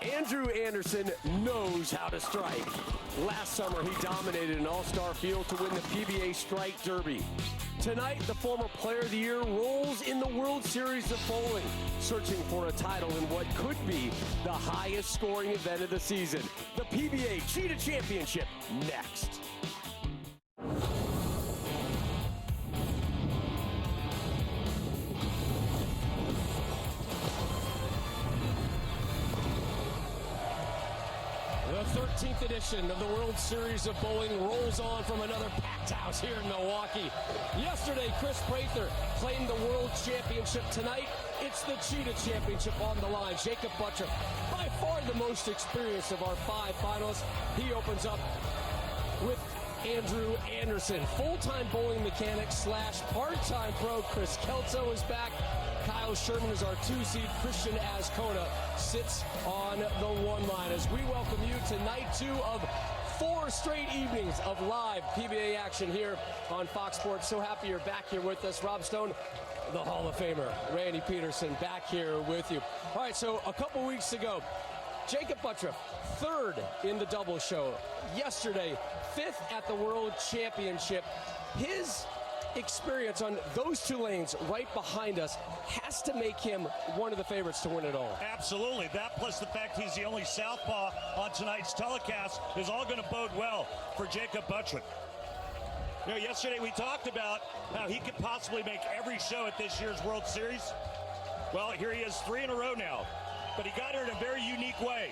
Andrew Anderson knows how to strike. Last summer, he dominated an all-star field to win the PBA Strike Derby. Tonight, the former Player of the Year rolls in the World Series of Bowling, searching for a title in what could be the highest scoring event of the season. The PBA Cheetah Championship, next. The 13th edition of the World Series of Bowling rolls on from another packed house here in Milwaukee. Yesterday, Chris Prather claimed the World Championship. Tonight, it's the Cheetah Championship on the line. Jacob Butcher, by far the most experienced of our 5 finalists. He opens up with Andrew Anderson. Full-time bowling mechanic / part-time pro Chris Kelso is back. Kyle Sherman is our 2-seed. Christian Azcona sits on the 1 line as we welcome you to night 2 of 4 straight evenings of live PBA action here on Fox Sports. So happy you're back here with us. Rob Stone, the Hall of Famer, Randy Peterson, back here with you. All right, so a couple weeks ago, Jacob Butcher, 3rd in the double show. Yesterday, 5th at the World Championship. His experience on those 2 lanes right behind us has to make him one of the favorites to win it all. Absolutely. That plus the fact he's the only southpaw on tonight's telecast is all going to bode well for Jacob Butcher. You know, yesterday we talked about how he could possibly make every show at this year's World Series. Well, here he is 3 in a row now, but he got here in a very unique way.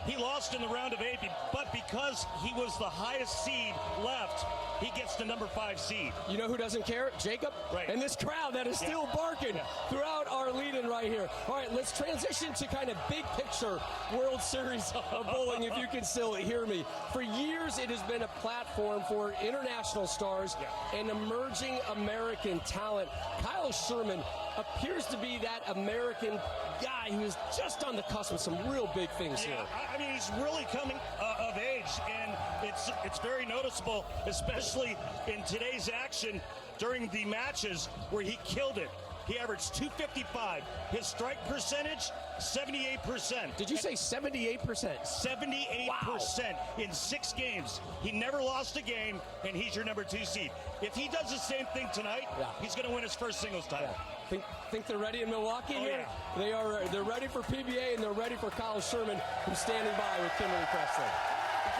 He lost in the round of 8, but because he was the highest seed left, he gets the number 5 seed. You know who doesn't care? Jacob. Right. And this crowd that is still barking throughout our lead-in right here. All right, let's transition to kind of big picture World Series of Bowling, if you can still hear me. For years, it has been a platform for international stars and emerging American talent. Kyle Sherman appears to be that American guy who is just on the cusp of some real big things here. I mean, he's really coming of age, and it's very noticeable, especially in today's action during the matches where he killed it. He averaged 255. His strike percentage, 78%. Did you say 78%? 78% wow. In 6 games. He never lost a game, and he's your number 2 seed. If he does the same thing tonight, he's going to win his first singles title. Think they're ready in Milwaukee here? Yeah. They're ready for PBA, and they're ready for Kyle Sherman, who's standing by with Kimberly Presley.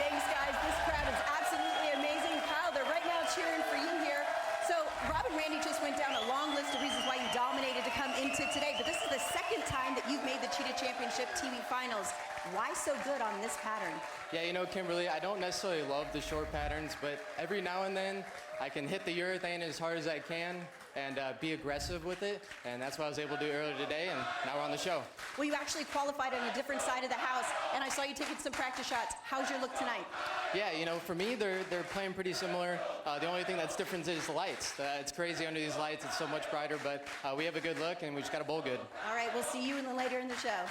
Thanks, guys. This crowd is absolutely amazing. Kyle, they're right now cheering for you here. So Rob and Randy just went down a long list of reasons why you dominated to come into today, but this is the 2nd time that you've made the Cheetah Championship TV Finals. Why so good on this pattern? Yeah, you know, Kimberly, I don't necessarily love the short patterns, but every now and then I can hit the urethane as hard as I can and be aggressive with it, and that's what I was able to do earlier today, and now we're on the show. Well, you actually qualified on a different side of the house, and I saw you taking some practice shots. How's your look tonight? Yeah, you know, for me, they're playing pretty similar. The only thing that's different is the lights. It's crazy under these lights. It's so much brighter, but we have a good look, and we just got to bowl good. All right, we'll see you later in the show.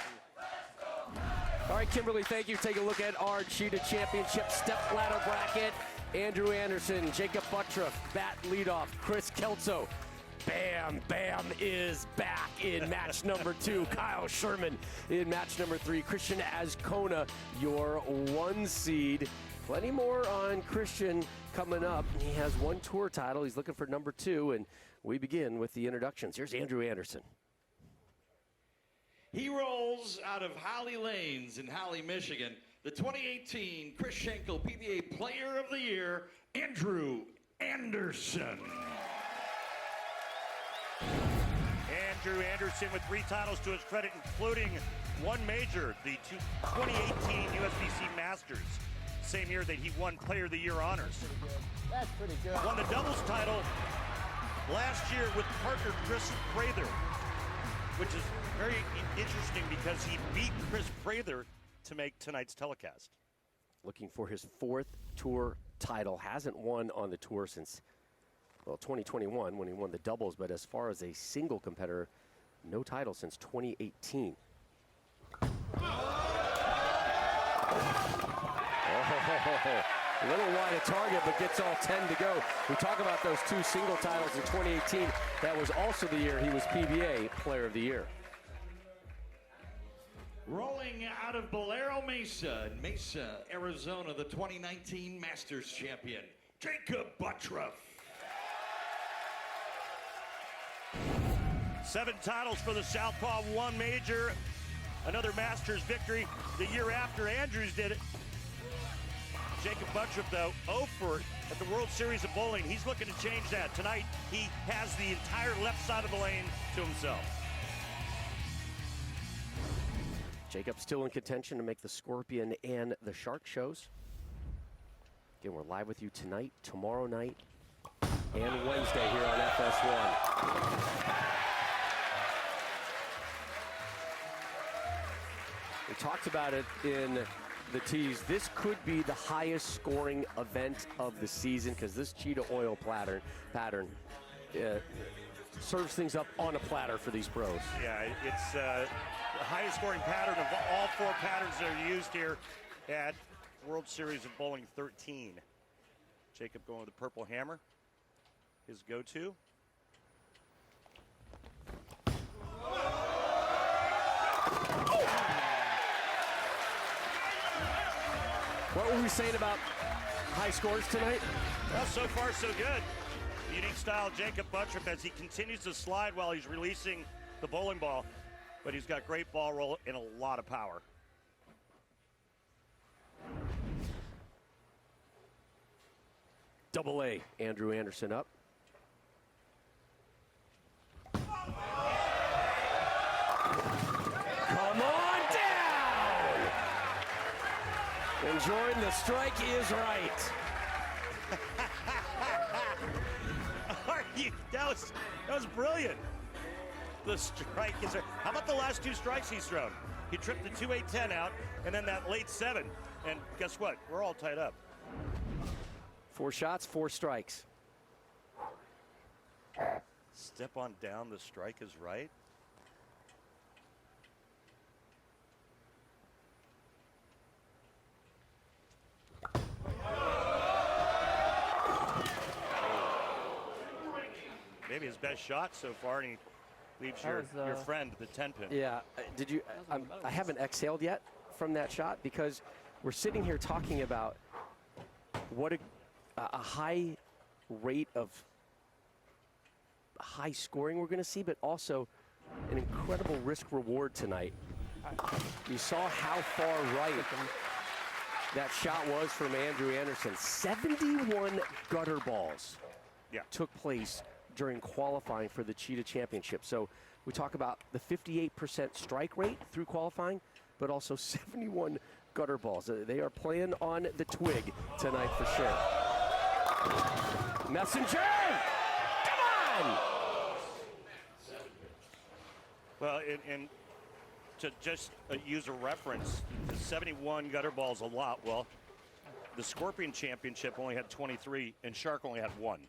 All right, Kimberly, thank you. Take a look at our Cheetah Championship step ladder bracket. Andrew Anderson, Jacob Butcher, bat leadoff, Chris Kelso. Bam Bam is back in match number 2. Kyle Sherman in match number 3. Christian Azcona, your 1 seed. Plenty more on Christian coming up. He has 1 tour title. He's looking for number 2, and we begin with the introductions. Here's Andrew Anderson. He rolls out of Holly Lanes in Holly, Michigan. The 2018 Chris Schenkel PBA Player of the Year, Andrew Anderson. Andrew Anderson with 3 titles to his credit, including 1 major, the 2018 USBC Masters. Same year that he won Player of the Year honors. That's pretty good. Won the doubles title last year with partner Chris Prather, which is very interesting because he beat Chris Prather to make tonight's telecast. Looking for his 4th tour title. Hasn't won on the tour since, well, 2021 when he won the doubles, but as far as a single competitor, no title since 2018. A little wide of target, but gets all 10 to go. We talk about those 2 single titles in 2018. That was also the year he was PBA Player of the Year. Rolling out of Bolero Mesa, Arizona, the 2019 Masters champion, Jacob Buttroff. 7 titles for the Southpaw, 1 major, another Masters victory the year after Andrews did it. Jacob Buttroff, though, 0 for at the World Series of Bowling. He's looking to change that. Tonight, he has the entire left side of the lane to himself. Jacob still in contention to make the Scorpion and the Shark shows. Again, we're live with you tonight, tomorrow night, and Wednesday here on FS1. We talked about it in the tease. This could be the highest scoring event of the season because this Cheetah oil pattern serves things up on a platter for these pros. Yeah, it's the highest scoring pattern of all 4 patterns that are used here at World Series of Bowling 13. Jacob going with the purple hammer, his go-to. What were we saying about high scores tonight? Well, so far so good. Unique style Jacob Buttroff as he continues to slide while he's releasing the bowling ball, but he's got great ball roll and a lot of power. Double A, Andrew Anderson up. Come on down! Enjoying the strike is right. That was brilliant. The strike is right. How about the last 2 strikes he's thrown? He tripped the 2-8-10 out, and then that late 7. And guess what? We're all tied up. 4 shots, 4 strikes. Step on down, the strike is right. Maybe his best shot so far, and he leaves your friend the 10-pin. Yeah, did you? I haven't exhaled yet from that shot because we're sitting here talking about what a high rate of high scoring we're going to see, but also an incredible risk reward tonight. You saw how far right that shot was from Andrew Anderson. 71 gutter balls took place during qualifying for the Cheetah Championship. So we talk about the 58% strike rate through qualifying, but also 71 gutter balls. They are playing on the twig tonight for sure. Messenger! Come on! Well, and to just use a reference, the 71 gutter balls a lot. Well, the Scorpion Championship only had 23, and Shark only had 1.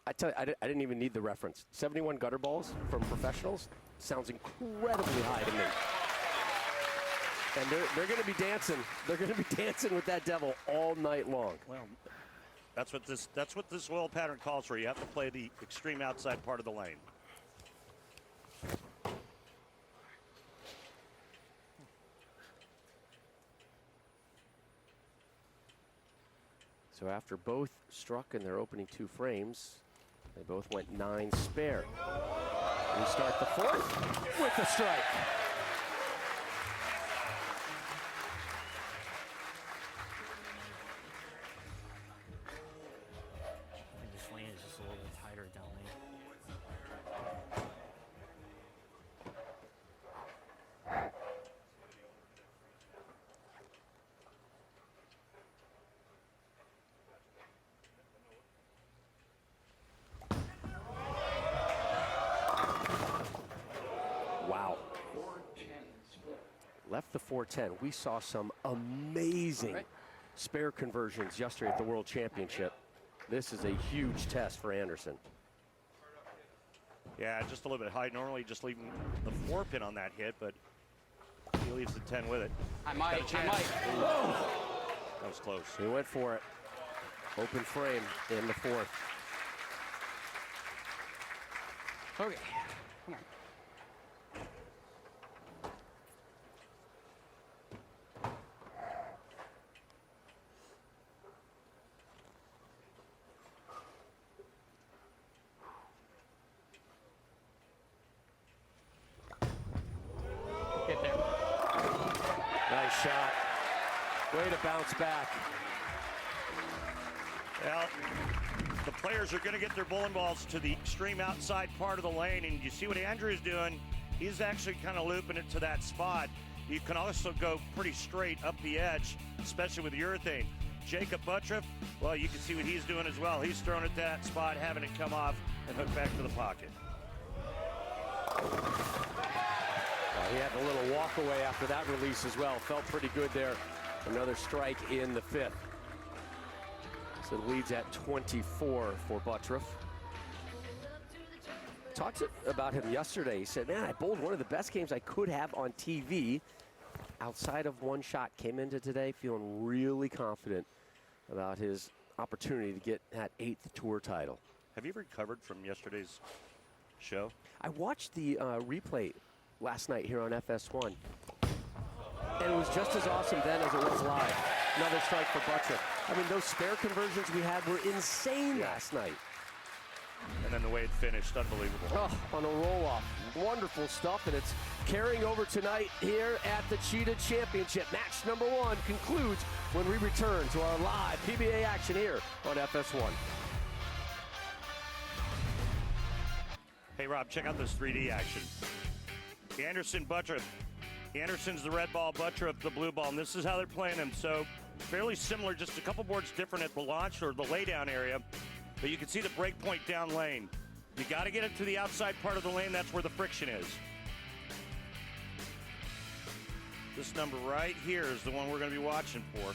I tell you, I didn't even need the reference. 71 gutter balls from professionals sounds incredibly high to me. And they're going to be dancing. They're going to be dancing with that devil all night long. Well, that's what this oil pattern calls for. You have to play the extreme outside part of the lane. So after both struck in their opening 2 frames, they both went 9 spare. We start the 4th with the strike. I think this lane is just a little bit tighter down lane. Wow. Left the 410. We saw some amazing spare conversions yesterday at the World Championship. This is a huge test for Anderson. Yeah, just a little bit high. Normally just leaving the 4-pin on that hit, but he leaves the 10 with it. I might. Whoa! That was close. He went for it. Open frame in the 4th. Okay. Come on. shot. Way to bounce back. Well, the players are going to get their bowling balls to the extreme outside part of the lane, and you see what Andrew's doing. He's actually kind of looping it to that spot. You can also go pretty straight up the edge, especially with urethane. Jacob Buttriff, well, you can see what he's doing as well. He's throwing it to that spot, having it come off and hook back to the pocket. He had a little walk away after that release as well. Felt pretty good there. Another strike in the 5th. So it leads at 24 for Buttriff. Talked about him yesterday. He said, man, I bowled one of the best games I could have on TV. Outside of one shot, came into today feeling really confident about his opportunity to get that 8th tour title. Have you recovered from yesterday's show? I watched the replay last night here on FS1. And it was just as awesome then as it was live. Another strike for Buttriff. I mean, those spare conversions we had were insane last night. And then the way it finished, unbelievable. Oh, on a roll-off. Wonderful stuff, and it's carrying over tonight here at the Cheetah Championship. Match number 1 concludes when we return to our live PBA action here on FS1. Hey, Rob, check out this 3D action. Anderson, Buttriff. Anderson's the red ball, Buttriff the blue ball, and this is how they're playing them. So fairly similar, just a couple boards different at the launch or the laydown area. But you can see the break point down lane. You got to get it to the outside part of the lane. That's where the friction is. This number right here is the one we're going to be watching for.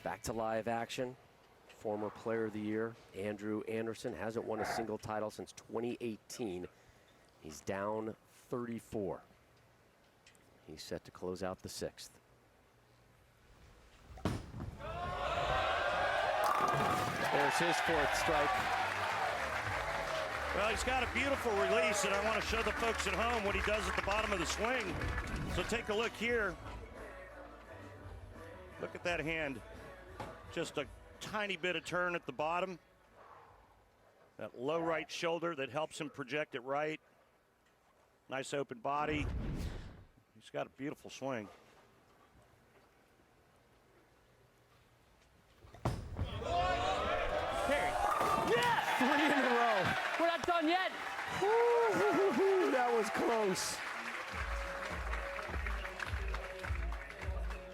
Back to live action. Former Player of the Year, Andrew Anderson, hasn't won a single title since 2018. He's down 34. He's set to close out the 6th. There's his 4th strike. Well, he's got a beautiful release, and I want to show the folks at home what he does at the bottom of the swing. So take a look here. Look at that hand. Just a tiny bit of turn at the bottom. That low right shoulder that helps him project it right. Nice open body. He's got a beautiful swing. Yeah! 3 in a row. We're not done yet. Ooh, that was close.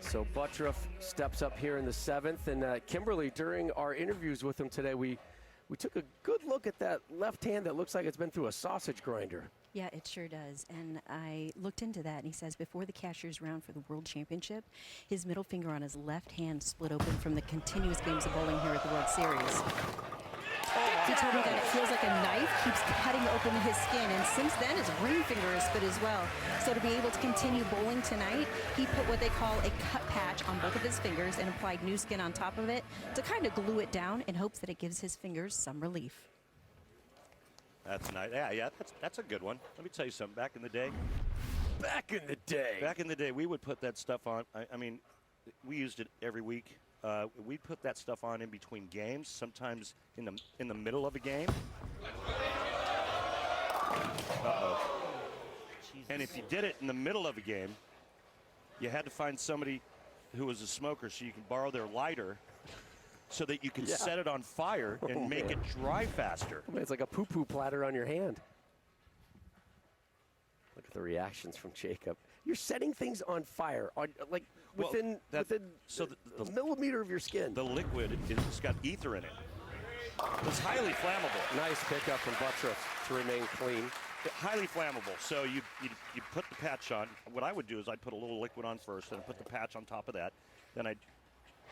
So Buttriff steps up here in the 7th, and Kimberly, during our interviews with him today, we took a good look at that left hand that looks like it's been through a sausage grinder. Yeah, it sure does. And I looked into that, and he says before the cashier's round for the World Championship, his middle finger on his left hand split open from the continuous games of bowling here at the World Series. He told me that it feels like a knife keeps cutting open his skin, and since then his ring finger is split as well. So to be able to continue bowling tonight, he put what they call a cut patch on both of his fingers and applied new skin on top of it to kind of glue it down in hopes that it gives his fingers some relief. That's nice. Yeah, that's a good one. Let me tell you something. Back in the day, we would put that stuff on. I mean, we used it every week. We'd put that stuff on in between games, sometimes in the middle of a game. Uh-oh. And if you did it in the middle of a game, you had to find somebody who was a smoker so you can borrow their lighter so that you can set it on fire and make it dry faster. I mean, it's like a poo-poo platter on your hand. Look at the reactions from Jacob. You're setting things on fire, within a millimeter of your skin. The liquid it's got ether in it. It's highly flammable. Nice pickup from Buttriff to remain clean. Highly flammable. So you put the patch on. What I would do is I'd put a little liquid on first, and put the patch on top of that. Then I'd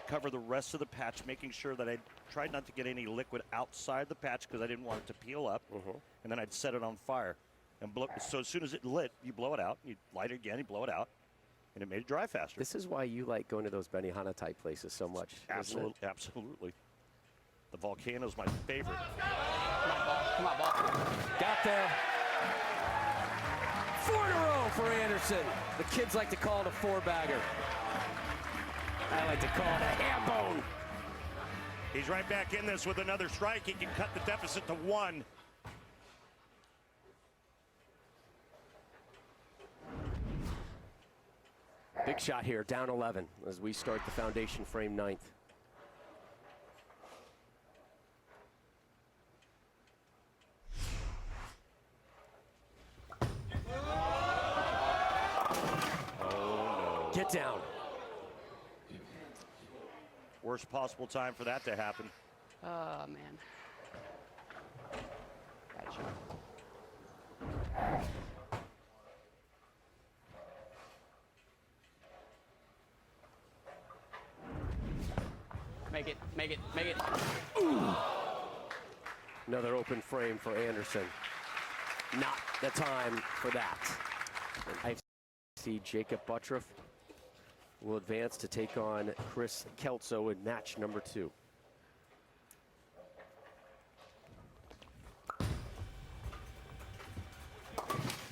cover the rest of the patch, making sure that I tried not to get any liquid outside the patch because I didn't want it to peel up. And then I'd set it on fire. And blow, so as soon as it lit, you blow it out. You light it again, you blow it out. And it made it dry faster. This is why you like going to those Benihana type places so much. Absolutely. The Volcano's my favorite. Come on, ball. Got there. 4 in a row for Anderson. The kids like to call it a 4-bagger. I like to call it a ham bone. He's right back in this with another strike. He can cut the deficit to 1. Big shot here, down 11 as we start the foundation frame ninth. Oh, no. Get down. Worst possible time for that to happen. Oh, man. Bad shot. Make it, make it, make it. Ooh. Another open frame for Anderson. Not the time for that. And I see Jacob Buttroff will advance to take on Chris Kelso in match number 2.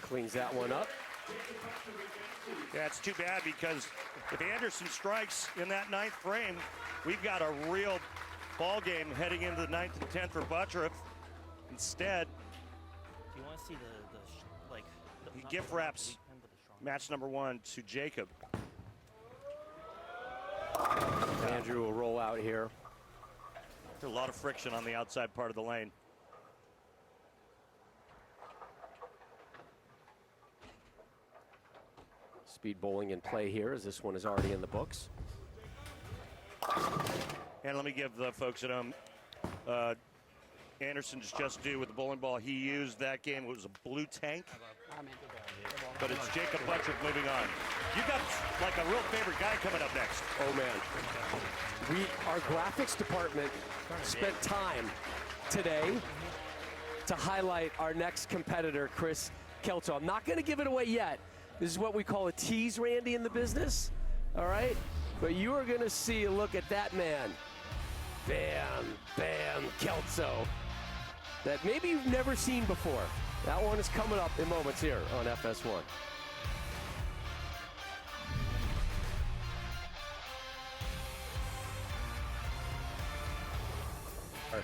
Cleans that one up. Yeah, it's too bad because if Anderson strikes in that ninth frame, we've got a real ball game heading into the 9th and 10th for Buttroff. Instead, Do you want to see he gift wraps match number 1 to Jacob. Andrew will roll out here. There's a lot of friction on the outside part of the lane. Speed bowling in play here as this one is already in the books. And let me give the folks at home Anderson's just due with the bowling ball he used that game. It was a blue tank. But it's Jacob Buttroff moving on. You got like a real favorite guy coming up next. Oh man. Our graphics department spent time today to highlight our next competitor, Chris Kelso. I'm not going to give it away yet. This is what we call a tease, Randy, in the business. All right? But you are going to see a look at that man. Bam, bam, Kelso. That maybe you've never seen before. That one is coming up in moments here on FS1. Our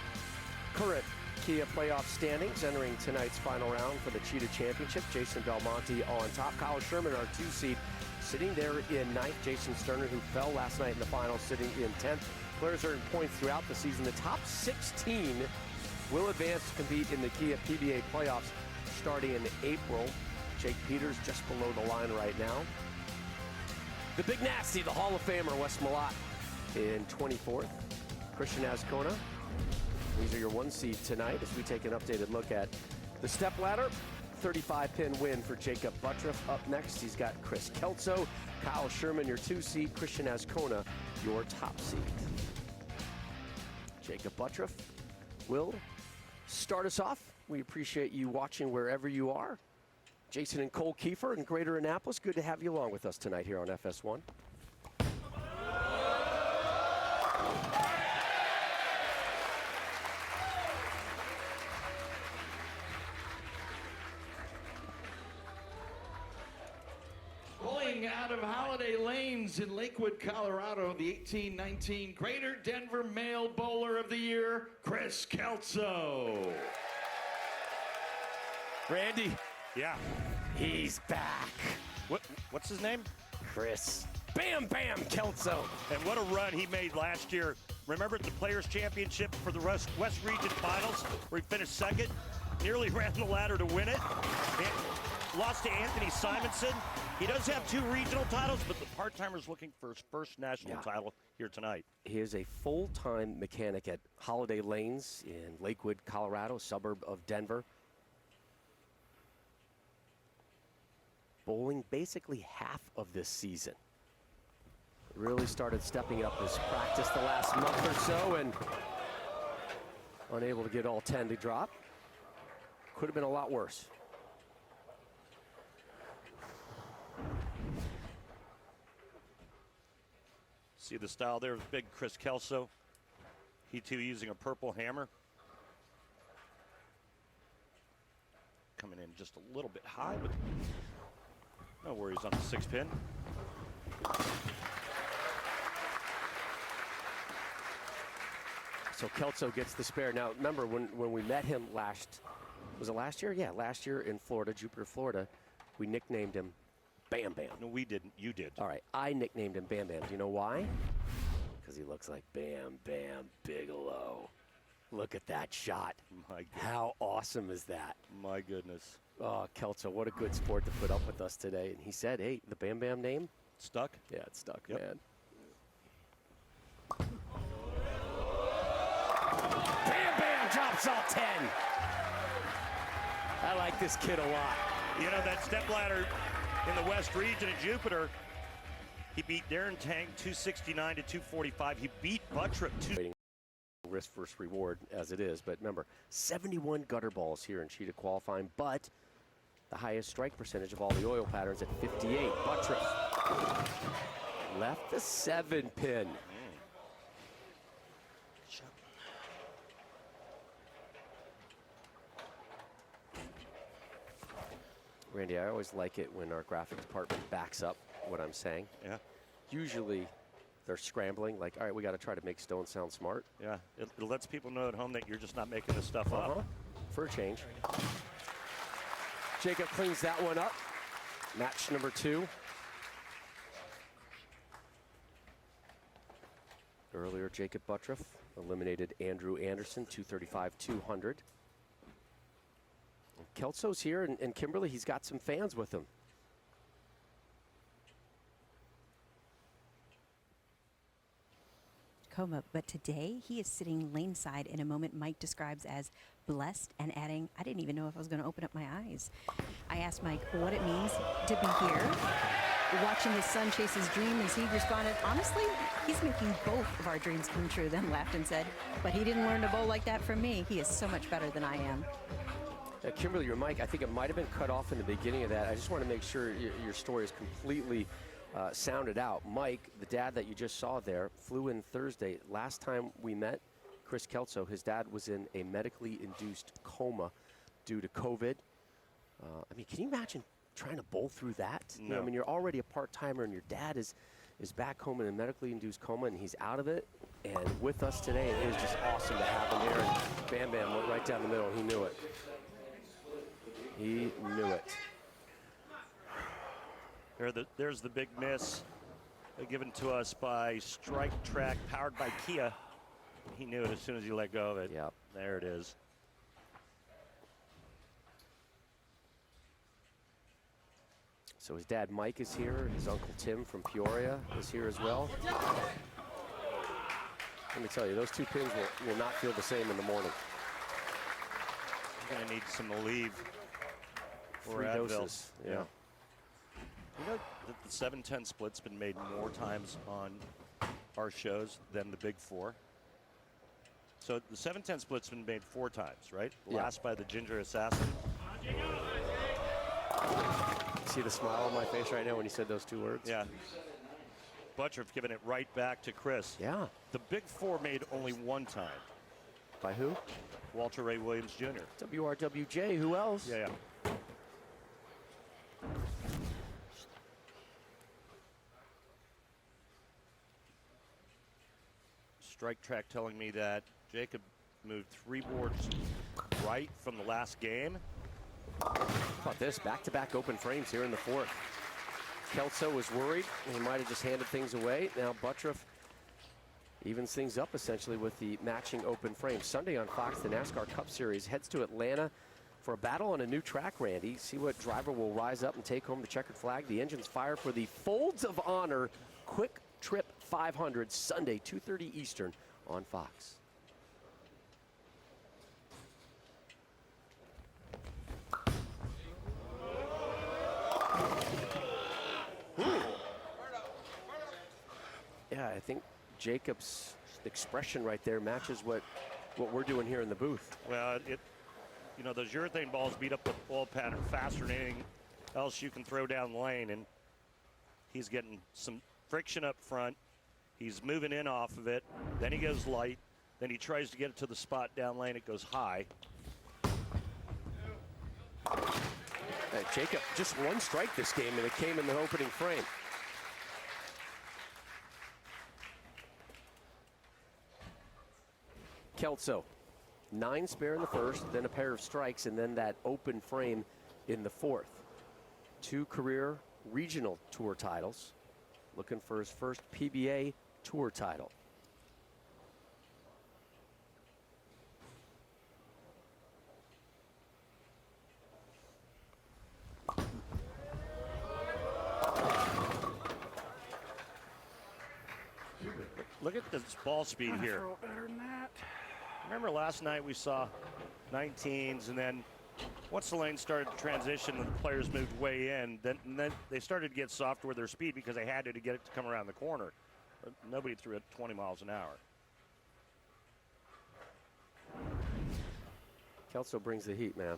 current Kia playoff standings entering tonight's final round for the Cheetah Championship. Jason Belmonte on top. Kyle Sherman, our 2 seed, sitting there in 9th. Jason Sterner, who fell last night in the final, sitting in 10th. Players earn points throughout the season. The top 16 will advance to compete in the Kia PBA playoffs starting in April. Jake Peters just below the line right now. The Big Nasty, the Hall of Famer, Wes Malott in 24th. Christian Azcona. These are your 1 seed tonight as we take an updated look at the step ladder. 35-pin win for Jacob Buttroff. Up next, he's got Chris Kelso. Kyle Sherman, your 2 seed. Christian Azcona, your top seed. Jacob Buttroff will start us off. We appreciate you watching wherever you are. Jason and Cole Kiefer in Greater Annapolis, good to have you along with us tonight here on FS1. Bowling out of Holiday Lanes in Lakewood, Colorado, the 18-19 Greater Denver Male Bowler of the Year, Chris Kelso. Randy, Yeah. he's back. What's his name? Chris Bam Bam Kelso. And what a run he made last year. Remember at the Players' Championship for the West Region Finals where he finished 2nd? Nearly ran the ladder to win it. And lost to Anthony Simonson. He does have 2 regional titles, but the part-timer's looking for his first national title here tonight. He is a full-time mechanic at Holiday Lanes in Lakewood, Colorado, suburb of Denver. Bowling basically half of this season. Really started stepping up his practice the last month or so and unable to get all 10 to drop. Could have been a lot worse. See the style there of big Chris Kelso. He too using a purple hammer. Coming in just a little bit high, but no worries on the 6-pin. So Kelso gets the spare. Now, remember when we met him was it last year? Yeah, last year in Florida, Jupiter, Florida, we nicknamed him Bam Bam. No, we didn't. You did. All right, I nicknamed him Bam Bam. Do you know why? Because he looks like Bam Bam Bigelow. Look at that shot. My goodness. How awesome is that? My goodness. Oh, Kelso, what a good sport to put up with us today. And he said, hey, the Bam Bam name? Stuck? Yeah, it's stuck, Yep. man. Bam Bam drops all 10. I like this kid a lot. You know, that stepladder in the West region at Jupiter, he beat Darren Tang 269 to 245. He beat Buttrick Risk versus reward as it is, but remember, 71 gutter balls here in Cheetah qualifying, but the highest strike percentage of all the oil patterns at 58. Buttrick left the 7 pin. Randy, I always like it when our graphic department backs up what I'm saying. Yeah. Usually they're scrambling, like, all right, we got to try to make Stone sound smart. Yeah, it lets people know at home that you're just not making this stuff up. For a change. Jacob cleans that one up. Match number 2. Earlier, Jacob Buttrick eliminated Andrew Anderson, 235-200. Kelso's here, and Kimberly, he's got some fans with him. But today he is sitting lane side in a moment Mike describes as blessed, and adding, I didn't even know if I was going to open up my eyes. I asked Mike what it means to be here, watching his son chase his dream, as he responded, honestly, he's making both of our dreams come true, then laughed and said, but he didn't learn to bowl like that from me. He is so much better than I am. Kimberly, your mic, I think it might have been cut off in the beginning of that. I just want to make sure your story is completely sounded out. Mike, the dad that you just saw there, flew in Thursday. Last time we met, Chris Kelso, his dad was in a medically induced coma due to COVID. I mean, can you imagine trying to bowl through that? No. You know, I mean, you're already a part-timer, and your dad is back home in a medically induced coma, and he's out of it. And with us today, it is just awesome to have him here. And Bam Bam went right down the middle. He knew it. He knew it. There's the big miss given to us by Strike Track, powered by Kia. He knew it as soon as he let go of it. Yep. There it is. So his dad Mike is here. His uncle Tim from Peoria is here as well. Let me tell you, those 2 pins will not feel the same in the morning. You're going to need some Aleve or 3 Advil. doses. Yeah. You know that the 7-10 split's been made more times on our shows than the Big Four. So the 7-10 split's been made 4 times, right? Yeah. Last by the Ginger Assassin. See the smile on my face right now when you said those 2 words? Yeah. Buttrick giving it right back to Chris. Yeah. The Big Four made only 1 time. By who? Walter Ray Williams Jr. WRWJ, who else? Yeah. Strike Track telling me that Jacob moved 3 boards right from the last game. How about this? Back-to-back open frames here in the 4th. Kelso was worried. He might have just handed things away. Now Buttrick evens things up essentially with the matching open frame. Sunday on Fox, the NASCAR Cup Series heads to Atlanta for a battle on a new track, Randy. See what driver will rise up and take home the checkered flag. The engines fire for the Folds of Honor Quick Trip 500 Sunday, 2:30 Eastern on Fox. Yeah, I think Jacob's expression right there matches what we're doing here in the booth. Well, you know, those urethane balls beat up the ball pattern faster than anything else you can throw down the lane, and he's getting some friction up front. He's moving in off of it. Then he goes light. Then he tries to get it to the spot down lane. It goes high. Jacob, just 1 strike this game, and it came in the opening frame. Kelso, 9 spare in the 1st, then a pair of strikes, and then that open frame in the 4th. 2 career regional tour titles. Looking for his first PBA tour title. Look at this ball speed here. Better than that. Remember last night we saw 19s, and then once the lane started to transition and the players moved way in, then they started to get softer with their speed because they had to get it to come around the corner. But nobody threw it 20 miles an hour. Kelso brings the heat, man.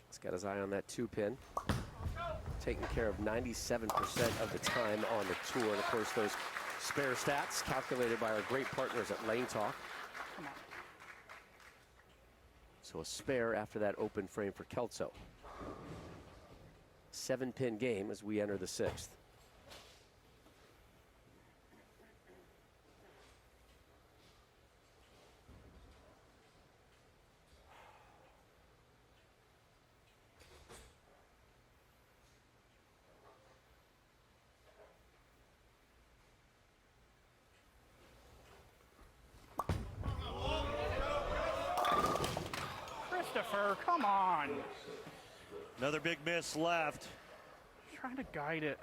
He's got his eye on that 2-pin. Taking care of 97% of the time on the tour. And of course, those spare stats calculated by our great partners at Lane Talk. So a spare after that open frame for Kelso. 7-pin game as we enter the 6th. Christopher, come on. Another big miss left. Trying to guide it.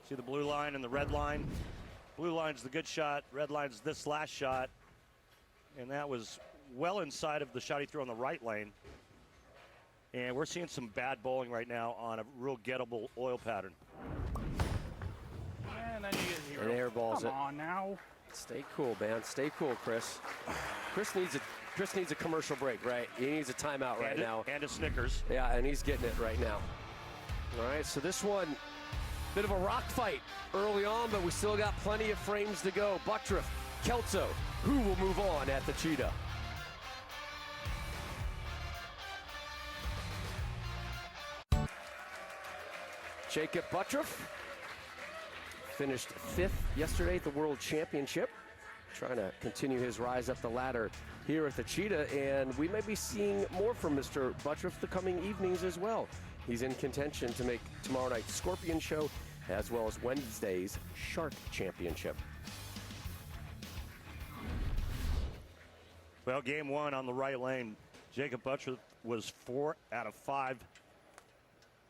See the blue line and the red line? Blue line's the good shot, red line's this last shot. And that was well inside of the shot he threw on the right lane. And we're seeing some bad bowling right now on a real gettable oil pattern. And then you get zero. And airballs Come it. on now. Stay cool, man. Stay cool, Chris. Chris needs a commercial break, right? He needs a timeout right now. And a Snickers. Yeah, and he's getting it right now. All right, so this one, bit of a rock fight early on, but we still got plenty of frames to go. Buttriff, Kelso, who will move on at the Cheetah? Jacob Buttriff finished 5th yesterday at the World Championship, trying to continue his rise up the ladder here at the Cheetah, and we may be seeing more from Mr. Buttriff the coming evenings as well. He's in contention to make tomorrow night's Scorpion Show as well as Wednesday's Shark Championship. Well, game 1 on the right lane, Jacob Buttriff was 4 out of 5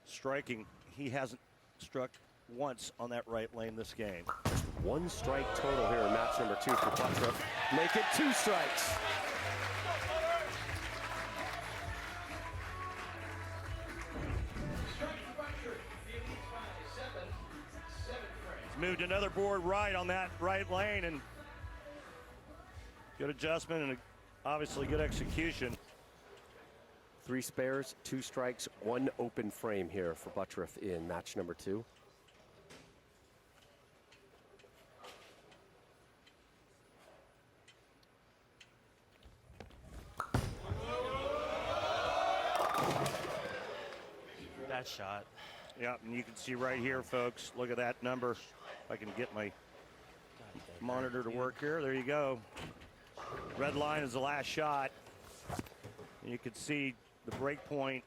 striking. He hasn't struck once on that right lane this game. Just 1 strike total here in match number 2 for Buttriff. Make it 2 strikes. He's moved another board right on that right lane, and good adjustment and obviously good execution. 3 spares, 2 strikes, 1 open frame here for Buttriff in match number 2. That shot. Yeah, and you can see right here, folks, look at that number. If I can get my monitor to work here. There you go. Red line is the last shot. And you can see the break point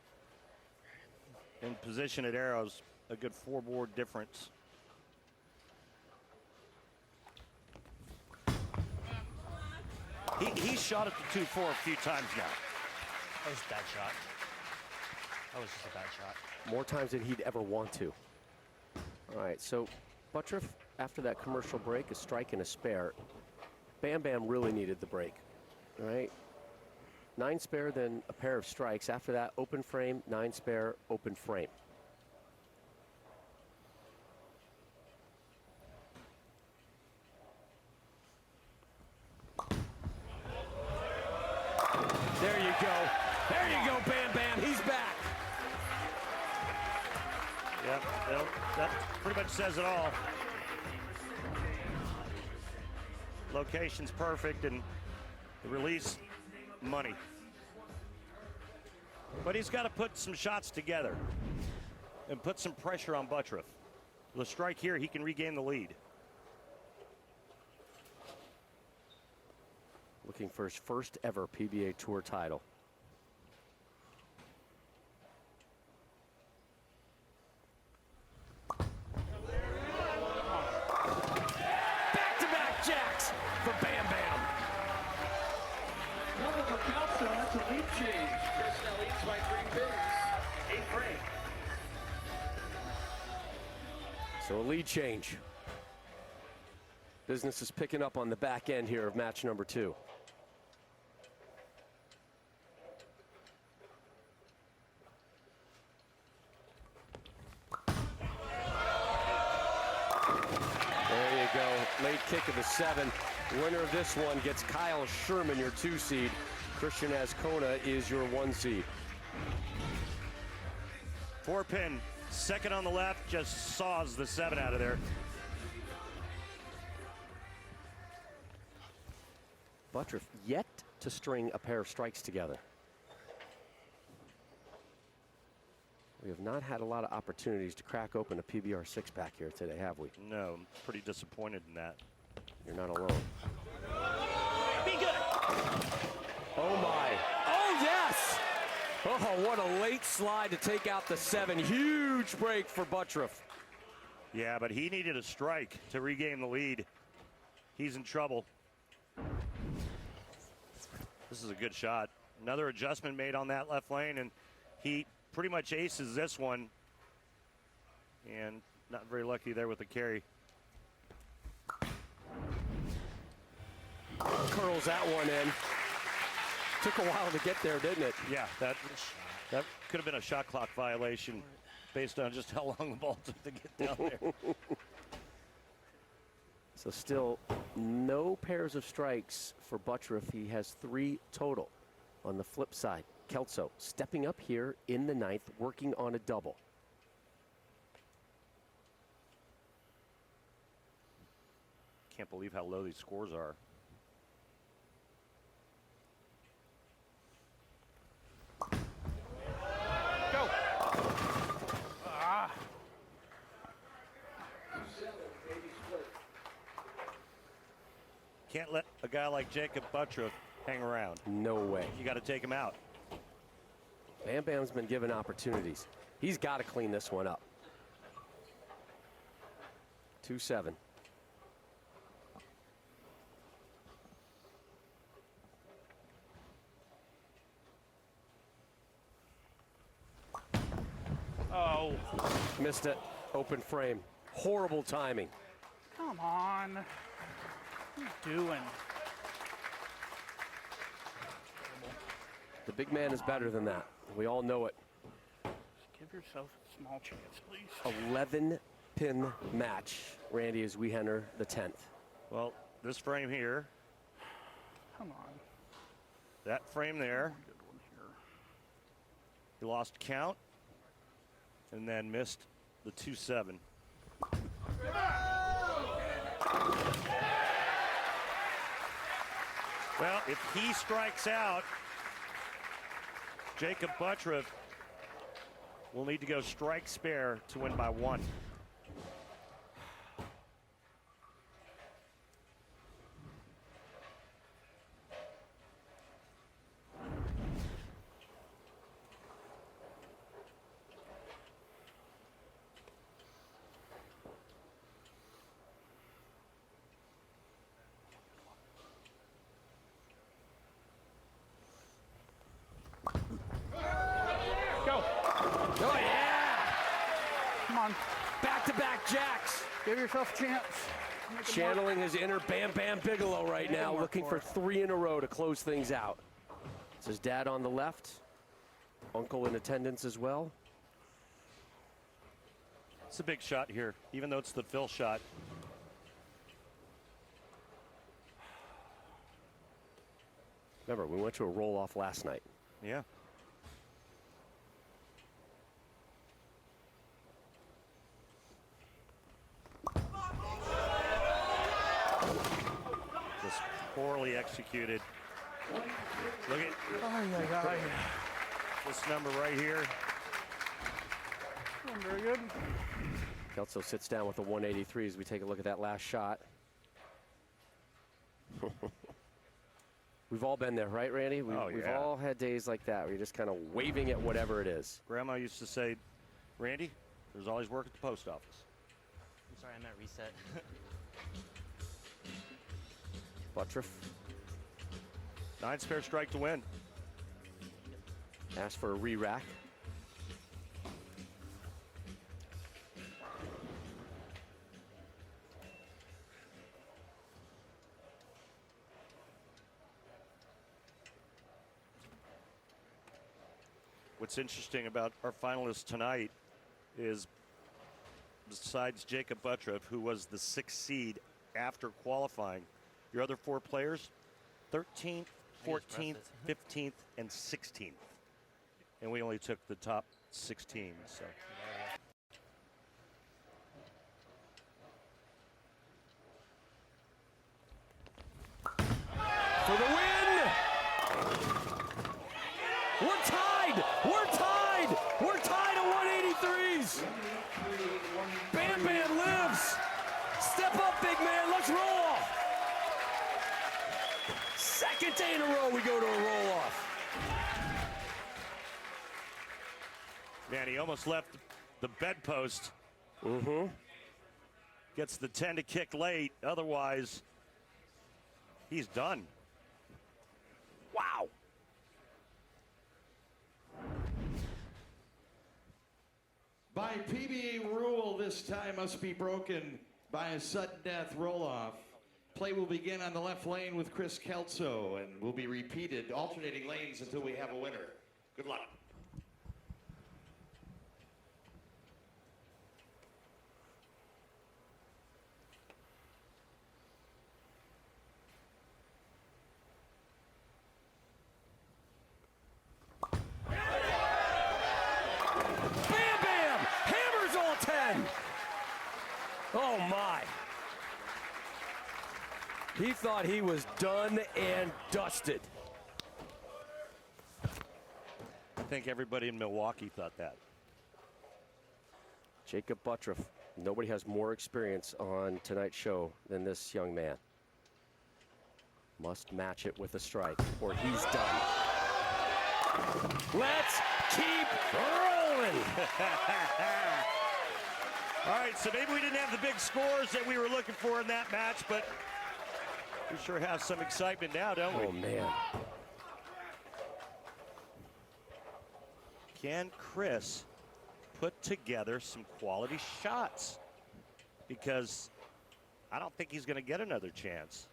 and position at arrows, a good 4-board difference. He's shot at the 2-4 a few times now. That was a bad shot. That was just a bad shot. More times than he'd ever want to. All right, so Buttriff, after that commercial break, a strike and a spare. Bam Bam really needed the break. All right. 9 spare, then a pair of strikes. After that, open frame, 9 spare, open frame. There you go. There you go, Bam Bam. He's back. Yep, that pretty much says it all. Location's perfect and the release, money. But he's got to put some shots together and put some pressure on Buttriff. With a strike here, he can regain the lead. Looking for his first ever PBA Tour title. for Kelso. That's a lead change. Chris now leads by 3 pins. 8th frame. So a lead change. Business is picking up on the back end here of match number 2. There you go. Late kick of the 7. Winner of this one gets Kyle Sherman, your 2 seed. Christian Azcona is your 1 seed. 4-pin, second on the left, just saws the 7 out of there. Buttriff yet to string a pair of strikes together. We have not had a lot of opportunities to crack open a PBR 6-pack here today, have we? No, I'm pretty disappointed in that. You're not alone. Be good. Oh my. Oh yes! Oh, what a late slide to take out the 7. Huge break for Buttriff. Yeah, but he needed a strike to regain the lead. He's in trouble. This is a good shot. Another adjustment made on that left lane, and he pretty much aces this one. And not very lucky there with the carry. Curls that one in. Took a while to get there, didn't it? Yeah, that could have been a shot clock violation based on just how long the ball took to get down there. So still no pairs of strikes for Buttriff. He has 3 total. On the flip side, Kelso stepping up here in the 9th, working on a double. Can't believe how low these scores are. Go. Ah. Can't let a guy like Jacob Buttriff hang around. No way. You got to take him out. Bam Bam's been given opportunities. He's got to clean this one up. 2-7. Oh. Missed it. Open frame. Horrible timing. Come on. What are you doing? The big man is better than that. We all know it. Just give yourself a small chance, please. 11-pin match, Randy, as we enter the 10th. Well, this frame here, Come on. that frame there, Good one here. he lost count and then missed the 2-7. Well, if he strikes out, Jacob Buttriff will need to go strike spare to win by 1. Go. Oh, yeah! Come on. Back-to-back jacks. Give yourself a chance. Make it Channeling his inner Bam Bam Bigelow right Make it now, work looking for for it. 3 in a row to close things out. It's his dad on the left, uncle in attendance as well. It's a big shot here, even though it's the fill shot. Remember, we went to a roll-off last night. Yeah. Just poorly executed. Look at Ay, ay, ay. this number right here. Doing very good. Kelso sits down with a 183 as we take a look at that last shot. We've all been there, right, Randy? We've yeah. all had days like that where you're just kind of waving at whatever it is. Grandma used to say, Randy, there's always work at the post office. I'm sorry, I'm at reset. Buttriff 9 spare strike to win. Ask for a re-rack. What's interesting about our finalists tonight is, besides Jacob Buttroff, who was the 6th seed after qualifying, your other 4 players, 13th, 14th, 15th, and 16th. And we only took the top 16. So. For the win! We're tied! We're tied! We're tied at 183s! Bam Bam lives! Step up, big man, let's roll! Second day in a row we go to a roll-off. Man, he almost left the bedpost. Gets the 10 to kick late. Otherwise, he's done. Wow. By PBA rule, this tie must be broken by a sudden death roll-off. Play will begin on the left lane with Chris Kelso and will be repeated, alternating lanes until we have a winner. Good luck. Oh my. He thought he was done and dusted. I think everybody in Milwaukee thought that. Jacob Buttroff, nobody has more experience on tonight's show than this young man. Must match it with a strike or he's done. Let's keep rolling. All right, so maybe we didn't have the big scores that we were looking for in that match, but we sure have some excitement now, don't we? Oh, man. Can Chris put together some quality shots? Because I don't think he's going to get another chance.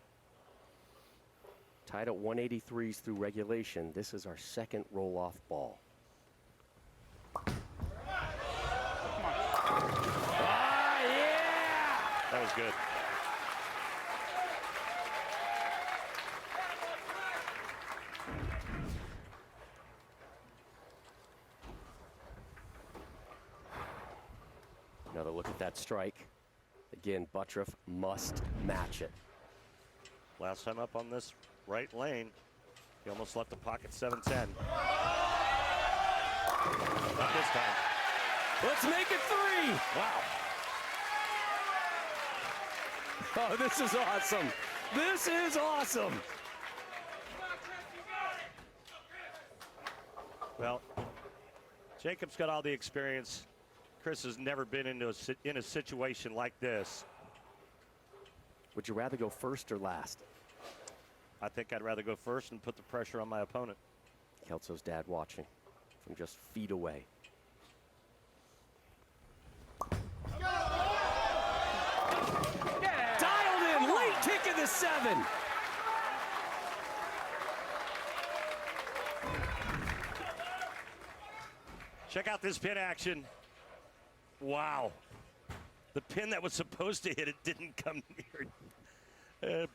Tied at 183s through regulation. This is our second roll-off ball. That was good. Another look at that strike. Again, Buttroff must match it. Last time up on this right lane, he almost left the pocket 7-10. Not this time. Let's make it 3. Wow. Oh, this is awesome. This is awesome. Well, Jacob's got all the experience. Chris has never been in a situation like this. Would you rather go first or last? I think I'd rather go first and put the pressure on my opponent. Kelso's dad watching from just feet away. Dialed in, late kick in the 7. Check out this pin action. Wow. The pin that was supposed to hit it didn't come near.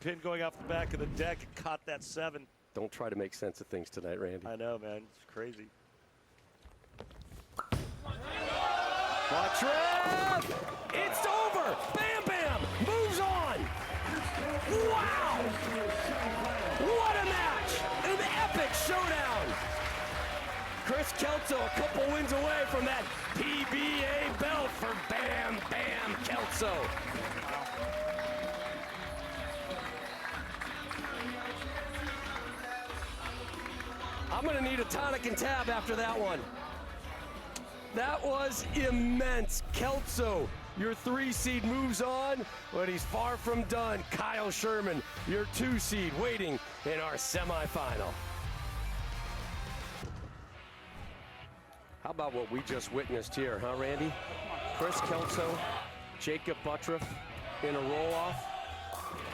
Pin going off the back of the deck caught that 7. Don't try to make sense of things tonight, Randy. I know, man. It's crazy. Buttroff! It's over! Bam Bam moves on! Wow! What a match! An epic showdown! Chris Kelso a couple wins away from that PBA belt for Bam Bam Kelso. I'm gonna need a tonic and tab after that one. That was immense. Kelso, your 3 seed moves on, but he's far from done. Kyle Sherman, your 2 seed, waiting in our semifinal. How about what we just witnessed here, huh, Randy? Chris Kelso, Jacob Buttriff in a roll-off.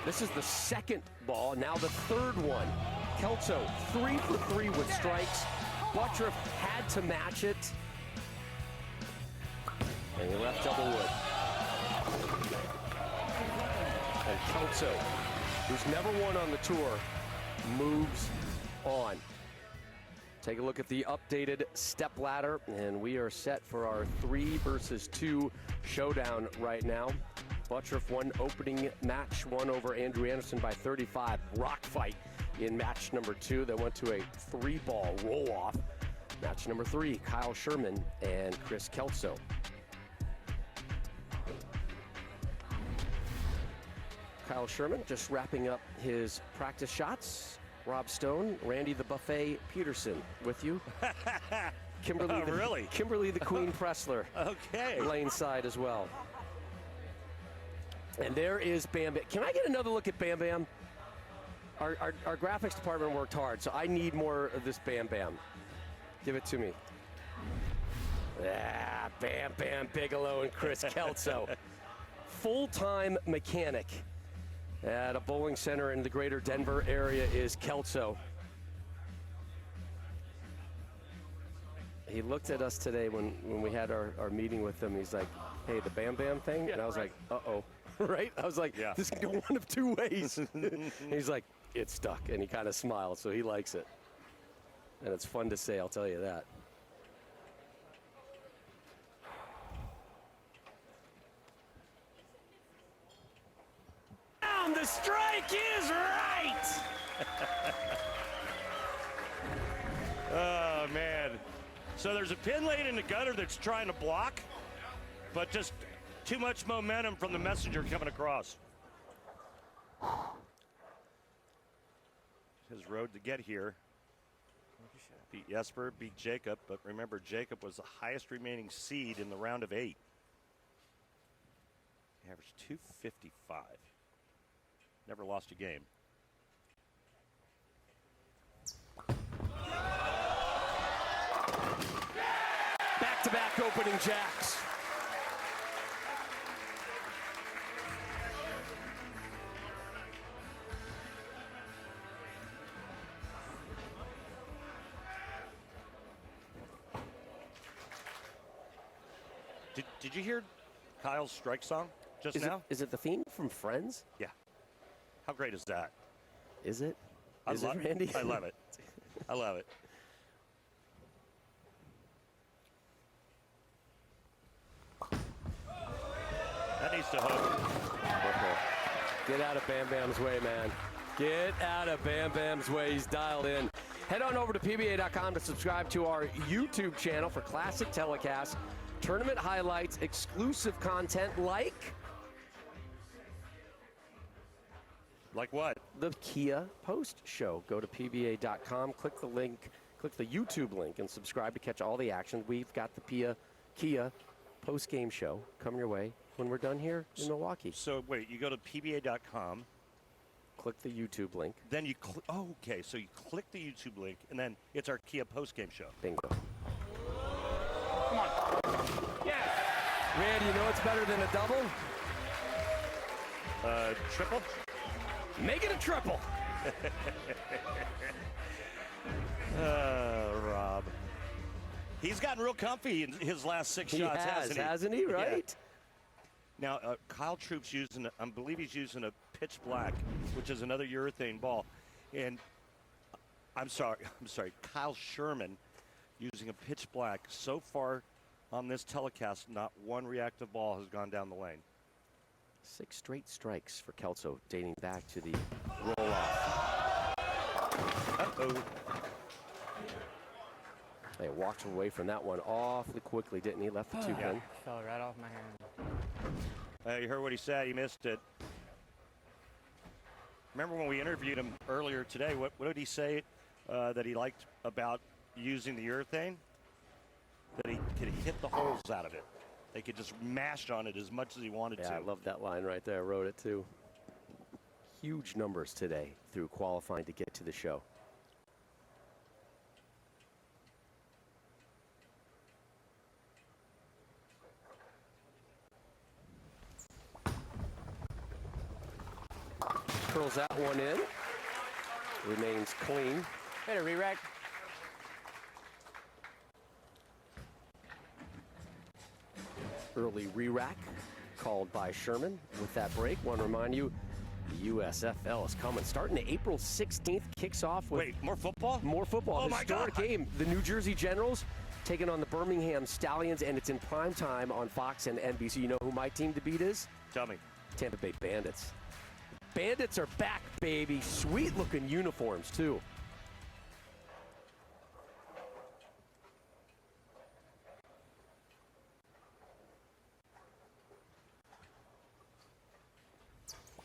This is the second ball, now the third one. Kelso 3 for 3 with strikes. Buttriff had to match it. And he left double wood. And Kelso, who's never won on the tour, moves on. Take a look at the updated step ladder, and we are set for our 3 versus 2 showdown right now. Buttriff won opening match, won over Andrew Anderson by 35. Rock fight in match number 2 that went to a 3-ball roll-off. Match number 3, Kyle Sherman and Chris Kelso. Kyle Sherman just wrapping up his practice shots. Rob Stone, Randy the Buffet Peterson with you. Kimberly, really? Kimberly the Queen Pressler. Okay. Lane side as well. And there is Bam Bam. Can I get another look at Bam Bam? Our graphics department worked hard, so I need more of this Bam Bam. Give it to me. Ah, Bam Bam Bigelow and Chris Kelso. Full-time mechanic at a bowling center in the greater Denver area is Kelso. He looked at us today when we had our meeting with him. He's like, hey, the Bam Bam thing? And I was like, uh-oh. Right? I was like, yeah. This can go one of 2 ways. And he's like, it's stuck. And he kind of smiled, so he likes it. And it's fun to say, I'll tell you that. The strike is right! Oh, man. So there's a pin lane in the gutter that's trying to block, but just too much momentum from the messenger coming across. His road to get here. Beat Jesper, beat Jacob, but remember, Jacob was the highest remaining seed in the round of 8. He averaged 255. Never lost a game. Back-to-back opening jacks. Did you hear Kyle's strike song just now? Is it the theme from Friends? Yeah. How great is that? Is it? I Is love it, Randy? I love it. I love it. That needs to hook. Okay. Get out of Bam Bam's way, man. Get out of Bam Bam's way. He's dialed in. Head on over to PBA.com to subscribe to our YouTube channel for classic telecasts, tournament highlights, exclusive content like what? the Kia Post Show. Go to PBA.com, click the link, click the YouTube link, and subscribe to catch all the action. We've got the Kia Post Game Show coming your way when we're done here in Milwaukee. So wait, you go to PBA.com. Click the YouTube link. Then you click. Oh, okay. So you click the YouTube link, and then it's our Kia Post Game Show. Bingo. Come on. Yeah. Randy, you know what's better than a double? Triple. Make it a triple. Rob. He's gotten real comfy in his last 6 He shots, hasn't he? Right? Yeah. Now, Kyle Troop's using, I believe he's using a pitch black, which is another urethane ball. And I'm sorry, Kyle Sherman using a pitch black. So far on this telecast, not one reactive ball has gone down the lane. 6 straight strikes for Kelso, dating back to the roll-off. Uh-oh. They walked away from that one awfully quickly, didn't he? Left the 2-pin. Fell right off my hand. You heard what he said. He missed it. Remember when we interviewed him earlier today, what did he say that he liked about using the urethane? That he could hit the holes out of it. They could just mash on it as much as he wanted to. Yeah, I love that line right there. I wrote it too. huge numbers today through qualifying to get to the show. Curls that one in. Remains clean. Hit a re-rack. Early re-rack called by Sherman with that break. Want to remind you, the USFL is coming. Starting April 16th, kicks off with... Wait, more football? More football. Oh, my Historic God. game. The New Jersey Generals taking on the Birmingham Stallions, and it's in prime time on Fox and NBC. You know who my team to beat is? Tell me. Tampa Bay Bandits. Bandits are back, baby. Sweet-looking uniforms, too.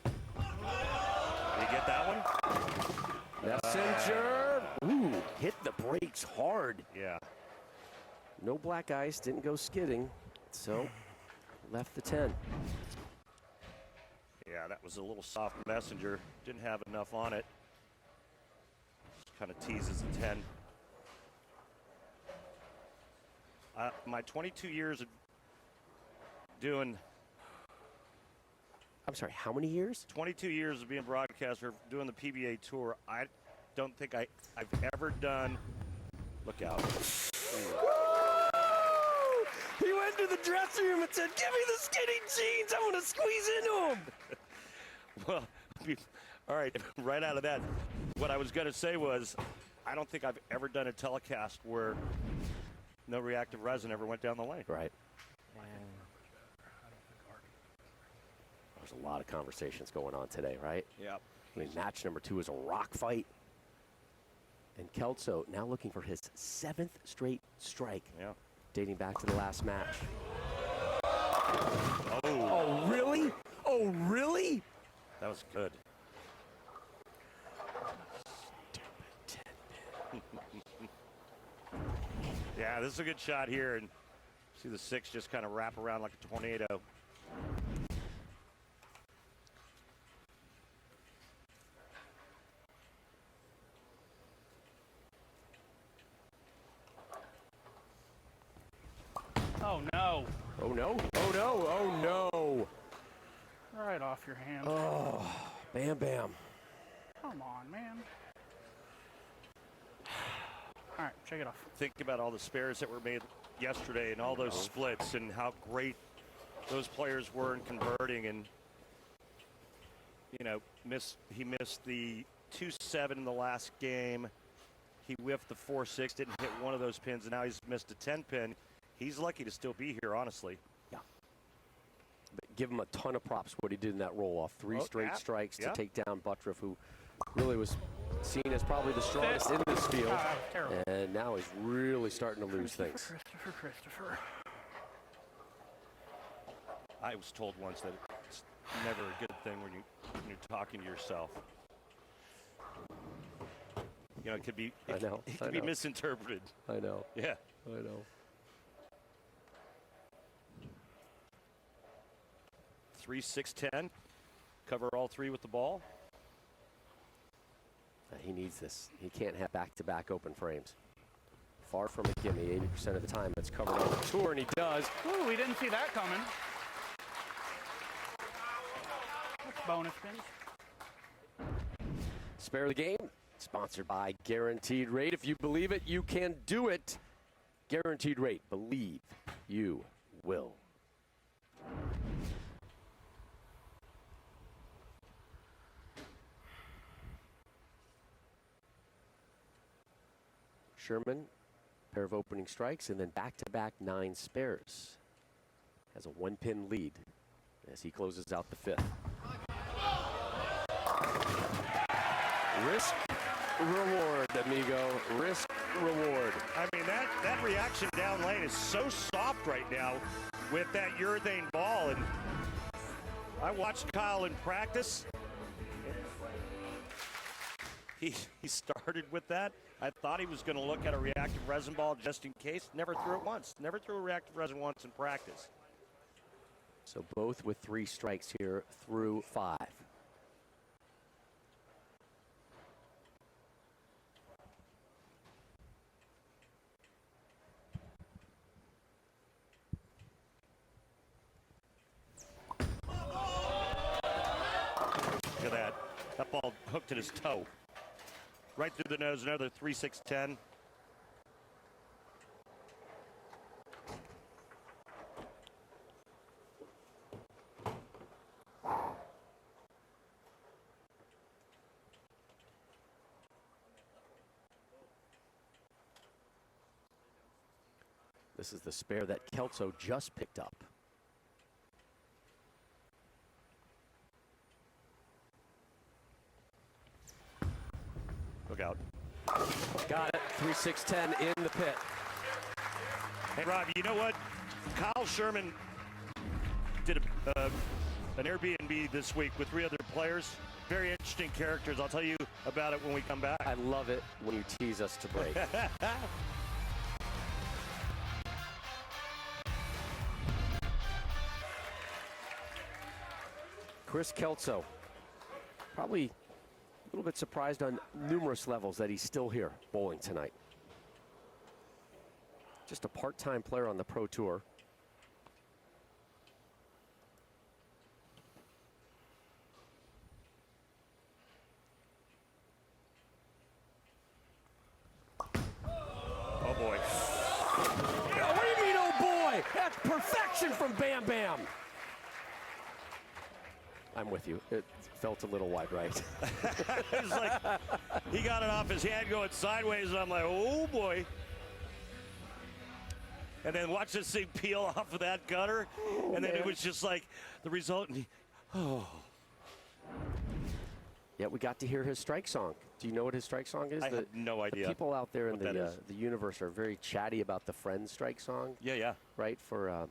Did you get that one? Messenger. Ooh, hit the brakes hard. Yeah. No black ice, didn't go skidding, so left the 10. Yeah, that was a little soft messenger. Didn't have enough on it. Just kind of teases the 10. My 22 years of doing... I'm sorry, how many years? 22 years of being a broadcaster, doing the PBA tour. I don't think I've ever done... Look out. He went to the dressing room and said, "Give me the skinny jeans, I want to squeeze into them." Well, all right, right out of that, what I was going to say was, I don't think I've ever done a telecast where no reactive resin ever went down the lane. Right. There's a lot of conversations going on today, right? Yep. I mean, match number 2 is a rock fight. And Kelso now looking for his 7th straight strike. Yeah. Dating back to the last match. Oh. Oh, really? Oh, really? That was good. Yeah, this is a good shot here. And see the 6 just kind of wrap around like a tornado. Oh, no. Oh, no. Oh, no. Oh, no. Right off your hand. Oh, bam, bam. Come on, man. All right, check it off. Think about all the spares that were made yesterday and all those splits and how great those players were in converting. And, you know, he missed the 2-7 in the last game. He whiffed the 4-6, didn't hit one of those pins, and now he's missed a 10-pin. He's lucky to still be here, honestly. Yeah. But give him a ton of props what he did in that roll-off. 3 straight strikes to take down Buttriff, who really was seen as probably the strongest in this field. Terrible. And now he's really starting to lose things. Christopher. I was told once that it's never a good thing when you're talking to yourself. You know, it could be be misinterpreted. I know. Yeah. I know. 3, 6, 10. Cover all 3 with the ball. He needs this. He can't have back-to-back open frames. Far from a gimme. 80% of the time it's covered on the tour, and he does. Ooh, we didn't see that coming. That's bonus pins. Spare of the game, sponsored by Guaranteed Rate. If you believe it, you can do it. Guaranteed Rate. Believe you will. Sherman, pair of opening strikes, and then back-to-back 9 spares. Has a 1-pin lead as he closes out the 5th. Risk, reward, amigo. Risk, reward. I mean, that reaction down lane is so soft right now with that urethane ball. And I watched Kyle in practice. He started with that. I thought he was going to look at a reactive resin ball just in case. Never threw it once. Never threw a reactive resin once in practice. So both with 3 strikes here through 5. That ball hooked at his toe. Right through the nose, another 3-6-10. This is the spare that Kelso just picked up. Look out. Got it. 3-6-10 in the pit. Hey, Rob, you know what? Kyle Sherman did an Airbnb this week with 3 other players. Very interesting characters. I'll tell you about it when we come back. I love it when you tease us to break. Chris Kelso, probably a little bit surprised on numerous levels that he's still here bowling tonight. Just a part-time player on the Pro Tour. Oh, boy. What do you mean, oh boy? That's perfection from Bam Bam. I'm with you. It felt a little wide right. It was like he got it off his hand going sideways, and I'm like, oh boy. And then watch this thing peel off of that gutter, and then it was just like the result. Yeah, we got to hear his strike song. Do you know what his strike song is? I have no idea. The people out there in what the universe are very chatty about the Friends strike song. Yeah. Right, for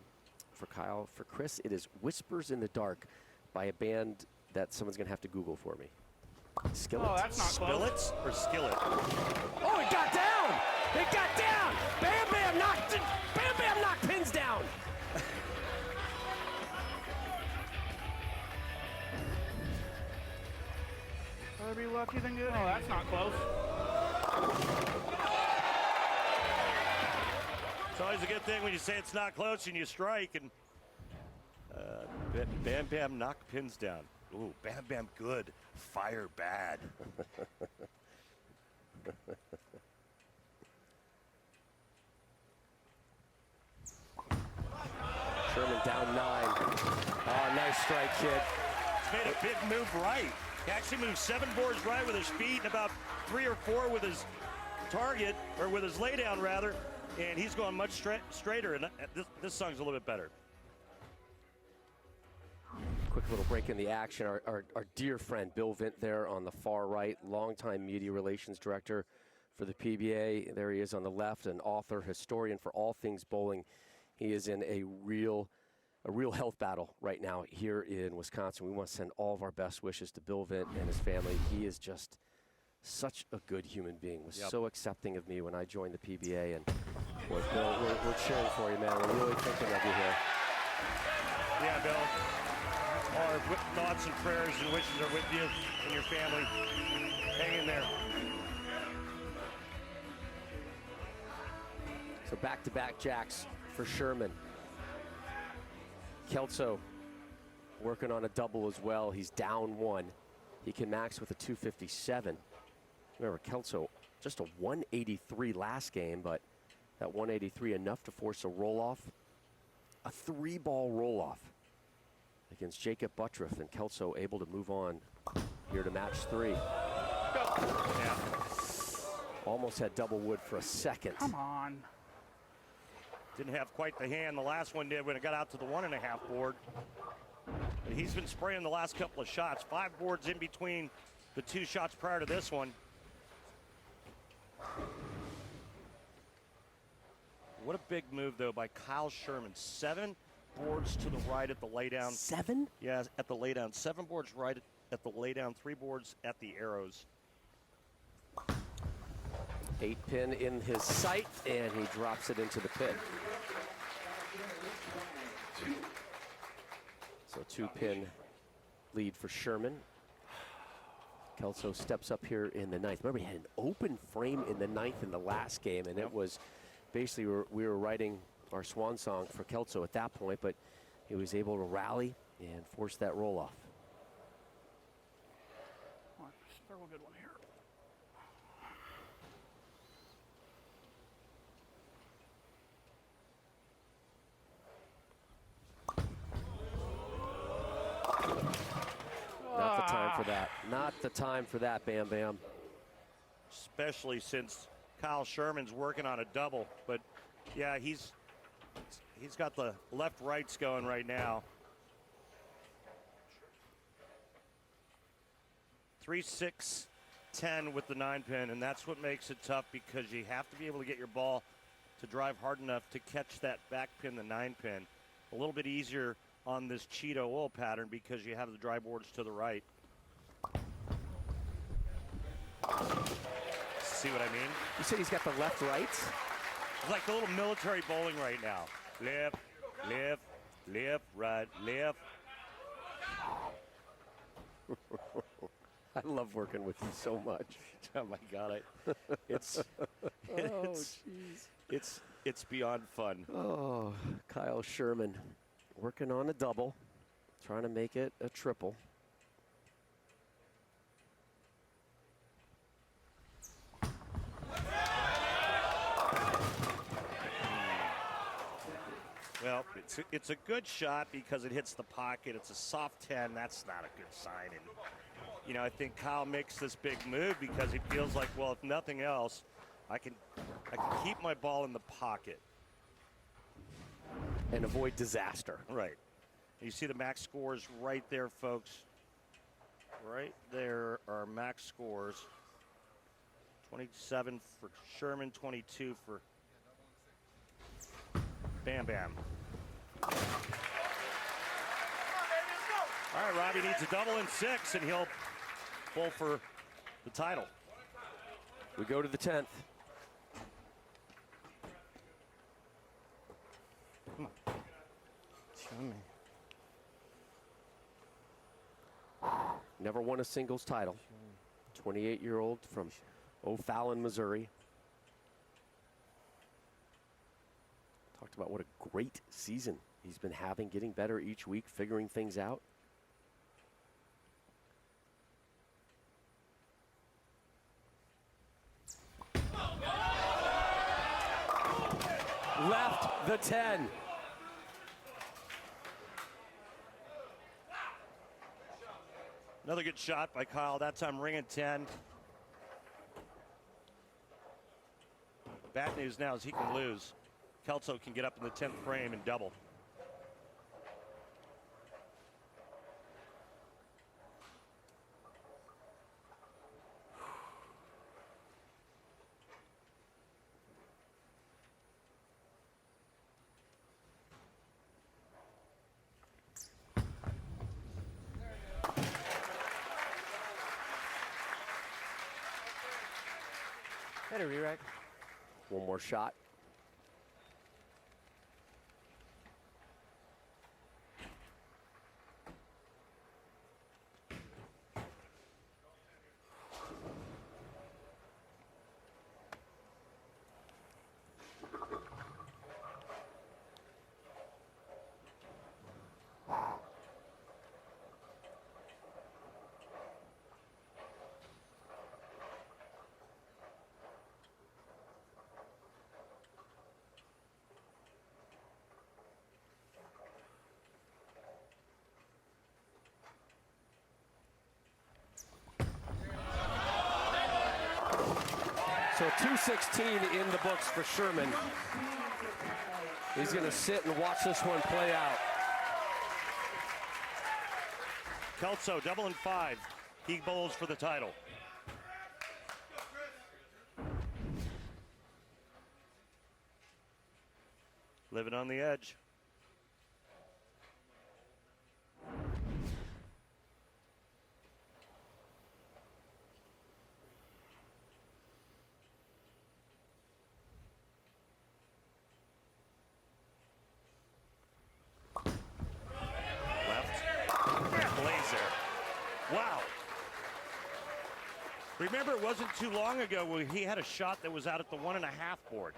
Kyle. For Chris, it is Whispers in the Dark by a band that someone's going to have to Google for me. Skillet. Oh, that's not close. Spillets or Skillet? Oh, it got down! It got down! Bam Bam knocked pins down! Better be lucky than good. Oh, that's not close. It's always a good thing when you say it's not close and you strike, and Bam Bam knocked pins down. Ooh, Bam Bam good, fire bad. Sherman down 9. Oh, nice strike, kid. He's made a big move right. He actually moved 7 boards right with his feet and about 3 or 4 with his target, or with his laydown rather, and he's going much straighter, and this song's a little bit better. Quick little break in the action. Our dear friend Bill Vint there on the far right, longtime media relations director for the PBA. There he is on the left, an author, historian for all things bowling. He is in a real health battle right now here in Wisconsin. We want to send all of our best wishes to Bill Vint and his family. He is just such a good human being. Was so accepting of me when I joined the PBA. And boy, Bill, we're cheering for you, man. We're really thinking of you here. Yeah, Bill. Our thoughts and prayers and wishes are with you and your family. Hang in there. So back-to-back jacks for Sherman. Kelso working on a double as well. He's down 1. He can max with a 257. Remember, Kelso just a 183 last game, but that 183 enough to force a roll-off. A 3-ball roll-off against Jacob Buttriff, and Kelso able to move on here to match 3. Yeah. Almost had double wood for a second. Come on. Didn't have quite the hand the last one did when it got out to the 1.5 board. And he's been spraying the last couple of shots. 5 boards in between the 2 shots prior to this one. What a big move, though, by Kyle Sherman. 7 boards to the right at the laydown. 7? Yeah, at the laydown. 7 boards right at the laydown. 3 boards at the arrows. 8-pin in his sight, and he drops it into the pit. So 2-pin lead for Sherman. Kelso steps up here in the 9th. Remember, he had an open frame in the 9th in the last game, and it was basically we were writing our swan song for Kelso at that point, but he was able to rally and force that roll off. Oh, for that. Not the time for that, Bam Bam. Especially since Kyle Sherman's working on a double. But yeah, he's got the left rights going right now. 3-6-10 with the 9-pin, and that's what makes it tough because you have to be able to get your ball to drive hard enough to catch that back pin, the 9-pin. A little bit easier on this Cheetah oil pattern because you have the dry boards to the right. See what I mean? You said he's got the left rights? It's like the little military bowling right now. Left, left, left, right, left. I love working with you so much. Oh my God, it's beyond fun. Oh, Kyle Sherman working on a double, trying to make it a triple. Well, it's a good shot because it hits the pocket. It's a soft 10. That's not a good sign. And you know, I think Kyle makes this big move because he feels like, well, if nothing else, I can keep my ball in the pocket and avoid disaster. Right. You see the max scores right there, folks. Right there are max scores. 27 for Sherman, 22 for Bam Bam. All right, Robbie needs a double in 6, and he'll pull for the title. We go to the 10th. Show me. Never won a singles title. 28-year-old from O'Fallon, Missouri. Talked about what a great season he's been having, getting better each week, figuring things out. Left the 10. Another good shot by Kyle. That time ringing 10. Bad news now is he can lose. Kelso can get up in the 10th frame and double. Better re-rack. One more shot. So 216 in the books for Sherman. He's going to sit and watch this one play out. Kelso, double in 5. He bowls for the title. Living on the edge. Wow. Remember, it wasn't too long ago where he had a shot that was out at the 1.5 board.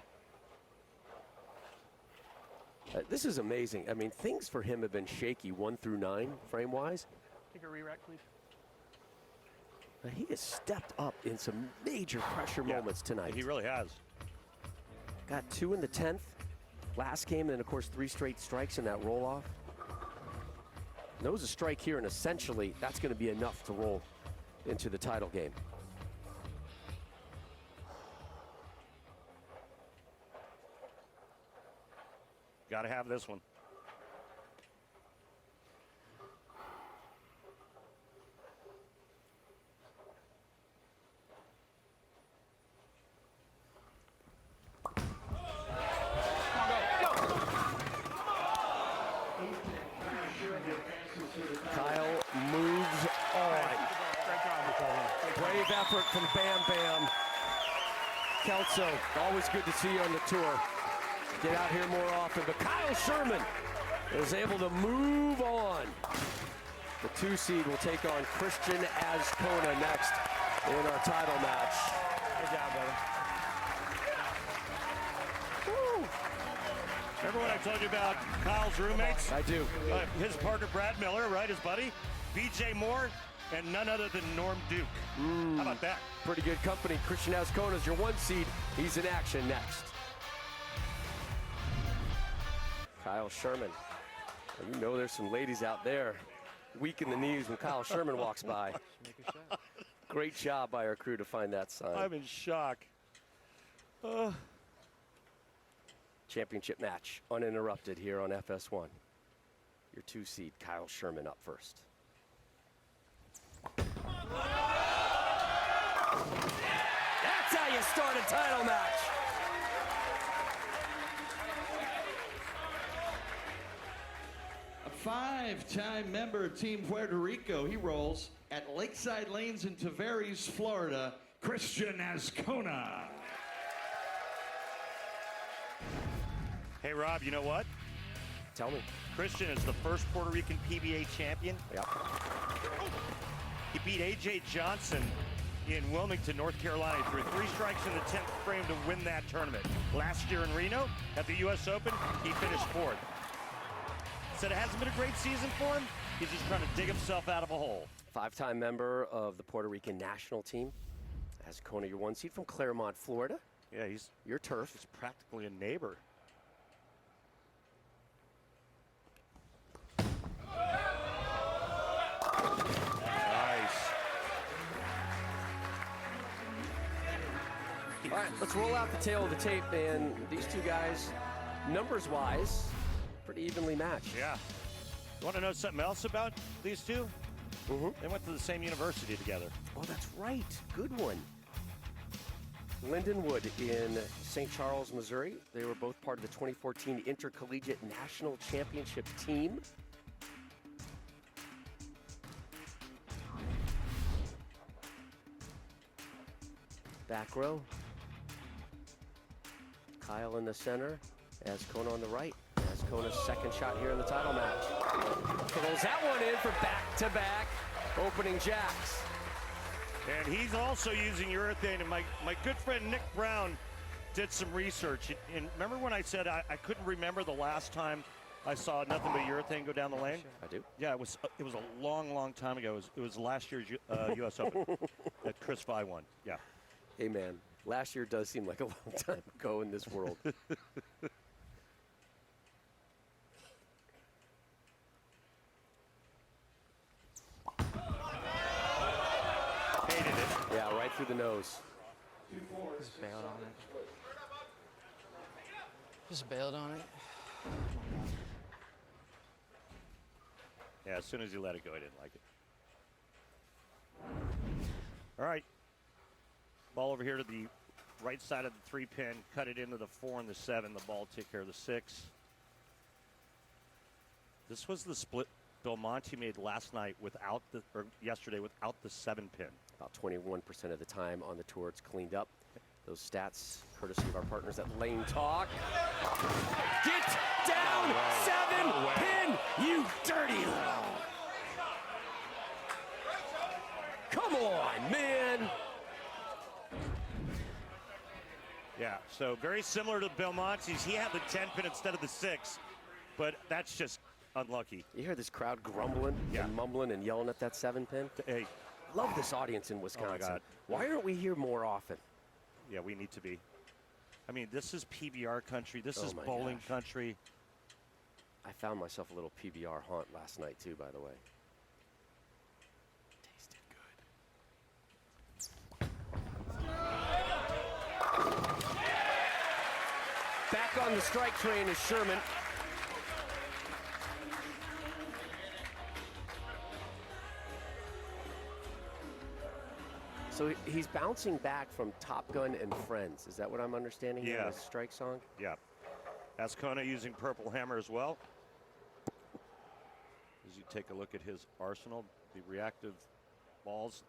This is amazing. I mean, things for him have been shaky 1 through 9 frame-wise. Take a re-rack, please. He has stepped up in some major pressure moments tonight. He really has. Got 2 in the 10th. Last game, and of course 3 straight strikes in that roll-off. Knows a strike here, and essentially that's going to be enough to roll into the title game. Got to have this one. Kyle moves on. Brave effort from Bam Bam. Kelso, always good to see you on the tour. Get out here more often, but Kyle Sherman is able to move on. The 2 seed will take on Christian Azcona next in our title match. Good job, brother. Woo. Remember what I told you about Kyle's roommates? I do. His partner, Brad Miller, right? His buddy, BJ Moore, and none other than Norm Duke. How about that? Pretty good company. Christian Azcona is your 1 seed. He's in action next. Kyle Sherman. Well, you know there's some ladies out there weak in the knees when Kyle Sherman walks by. Great job by our crew to find that sign. I'm in shock. Championship match uninterrupted here on FS1. Your 2 seed, Kyle Sherman, up first. That's how you start a title match. A 5-time member of Team Puerto Rico. He rolls at Lakeside Lanes in Tavares, Florida, Christian Azcona. Hey, Rob, you know what? Tell me. Christian is the first Puerto Rican PBA champion. Yeah. He beat A.J. Johnson in Wilmington, North Carolina, through 3 strikes in the 10th frame to win that tournament. Last year in Reno, at the U.S. Open, he finished 4th. Said it hasn't been a great season for him. He's just trying to dig himself out of a hole. 5-time member of the Puerto Rican national team. Azcona, your 1 seed from Claremont, Florida. Yeah, he's Your turf. He's practically a neighbor. Nice. All right, let's roll out the tail of the tape, and these 2 guys, numbers-wise, pretty evenly matched. Yeah. You want to know something else about these 2? They went to the same university together. Oh, that's right. Good one. Lindenwood in St. Charles, Missouri. They were both part of the 2014 Intercollegiate National Championship team. Back row. Kyle in the center. Azcona on the right. Azcona's second shot here in the title match. Throws that one in for back-to-back opening jacks. And he's also using urethane. And my good friend Nick Brown did some research. And remember when I said I couldn't remember the last time I saw nothing but urethane go down the lane? I do. Yeah, it was a long time ago. It was last year's U.S. Open that Chris Vi won. Yeah. Hey, man, last year does seem like a long time ago in this world. Hated it. Yeah, right through the nose. Just bailed on it. Just bailed on it. Yeah, as soon as he let it go, I didn't like it. All right. Ball over here to the right side of the 3-pin. Cut it into the 4 and the 7. The ball take care of the 6. This was the split Belmonte made last night without the, or yesterday without the 7-pin. About 21% of the time on the tour it's cleaned up. Those stats, courtesy of our partners at Lane Talk. Get down, 7-pin, you dirty little. Come on, man. Yeah, so very similar to Belmonte's. He had the 10-pin instead of the 6, but that's just unlucky. You hear this crowd grumbling and mumbling and yelling at that 7-pin? Hey, love this audience in Wisconsin. Oh my God. Why aren't we here more often? Yeah, we need to be. I mean, this is PBR country. This is my bowling gosh. country. I found myself a little PBR haunt last night too, by the way. Tasted good. Back on the strike train is Sherman. So he's bouncing back from Top Gun and Friends. Is that what I'm understanding here in his strike song? Yeah. Ascona using Purple Hammer as well. As you take a look at his arsenal, the reactive balls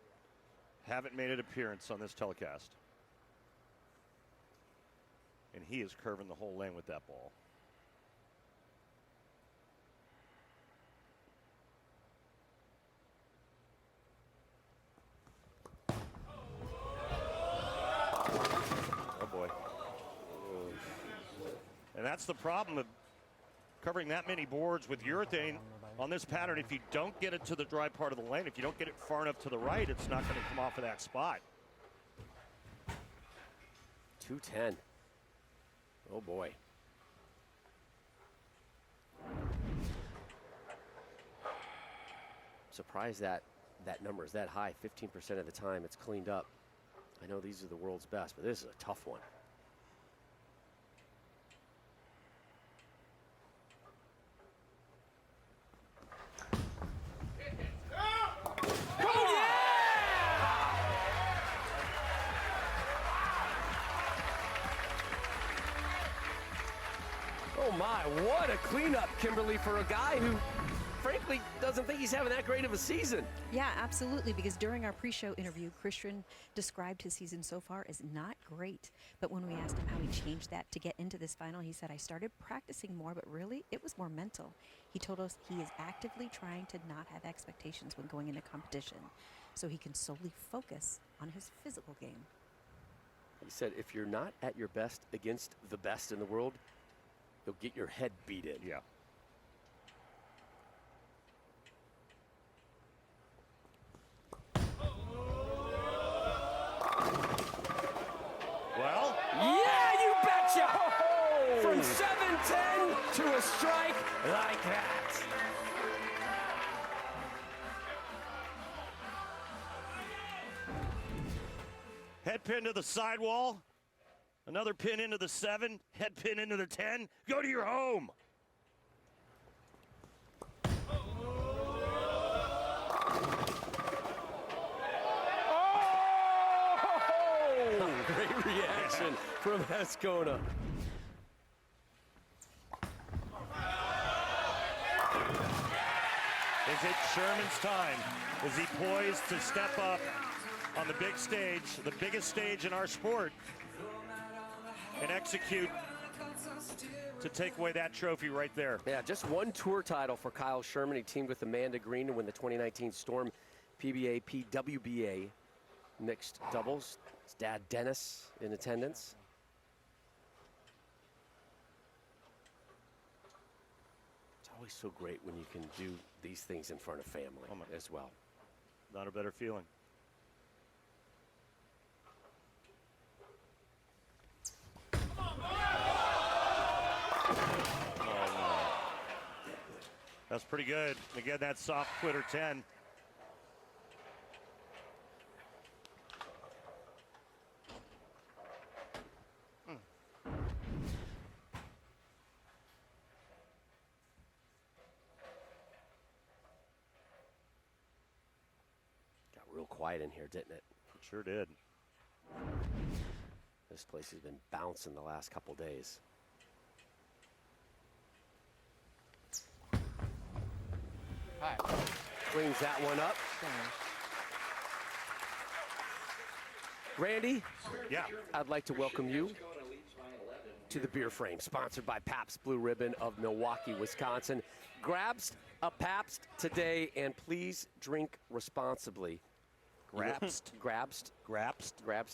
haven't made an appearance on this telecast. And he is curving the whole lane with that ball. Oh boy. And that's the problem of covering that many boards with urethane on this pattern. If you don't get it to the dry part of the lane, if you don't get it far enough to the right, it's not going to come off of that spot. 210. Oh boy. Surprised that number is that high. 15% of the time it's cleaned up. I know these are the world's best, but this is a tough one. Oh my, what a cleanup, Kimberly, for a guy who frankly doesn't think he's having that great of a season. Yeah, absolutely, because during our pre-show interview, Christian described his season so far as not great. But when we asked him how he changed that to get into this final, he said, I started practicing more, but really it was more mental. He told us he is actively trying to not have expectations when going into competition, so he can solely focus on his physical game. He said, if you're not at your best against the best in the world, you'll get your head beat in. Yeah. Well, yeah, you betcha! Oh. From 7-10 to a strike like that. head pin to the sidewall. Another pin into the 7, head pin into the 10. Go to your home. Oh! Great reaction from Ascona. Is it Sherman's time? Is he poised to step up on the big stage, the biggest stage in our sport, and execute to take away that trophy right there? Yeah, just one tour title for Kyle Sherman. He teamed with Amanda Green to win the 2019 Storm PBA PWBA mixed doubles. His dad Dennis in attendance. It's always so great when you can do these things in front of family as well. Not a better feeling. That's pretty good. Again, that soft quitter 10. Got real quiet in here, didn't it? It sure did. This place has been bouncing the last couple days. Hi. Brings that one up. Randy, Yeah. I'd like to welcome you to the Beer Frame, sponsored by Pabst Blue Ribbon of Milwaukee, Wisconsin. Grabst a Pabst today, and please drink responsibly. Grabst? Grabst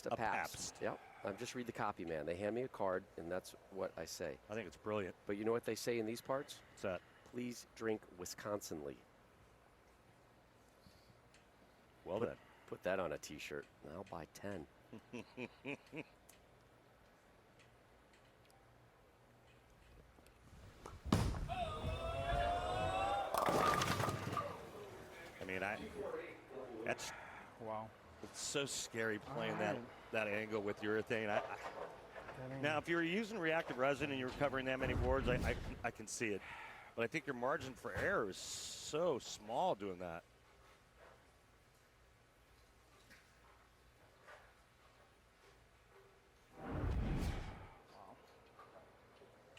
a Pabst. Yep. Just read the copy, man. They hand me a card, and that's what I say. I think it's brilliant. But you know what they say in these parts? What's that? Please drink Wisconsinly. Well then. Put that on a T-shirt. I'll buy 10. That's Wow. it's so scary playing All right. that angle with urethane. Now, if you were using reactive resin and you were covering that many boards, I can see it. But I think your margin for error is so small doing that.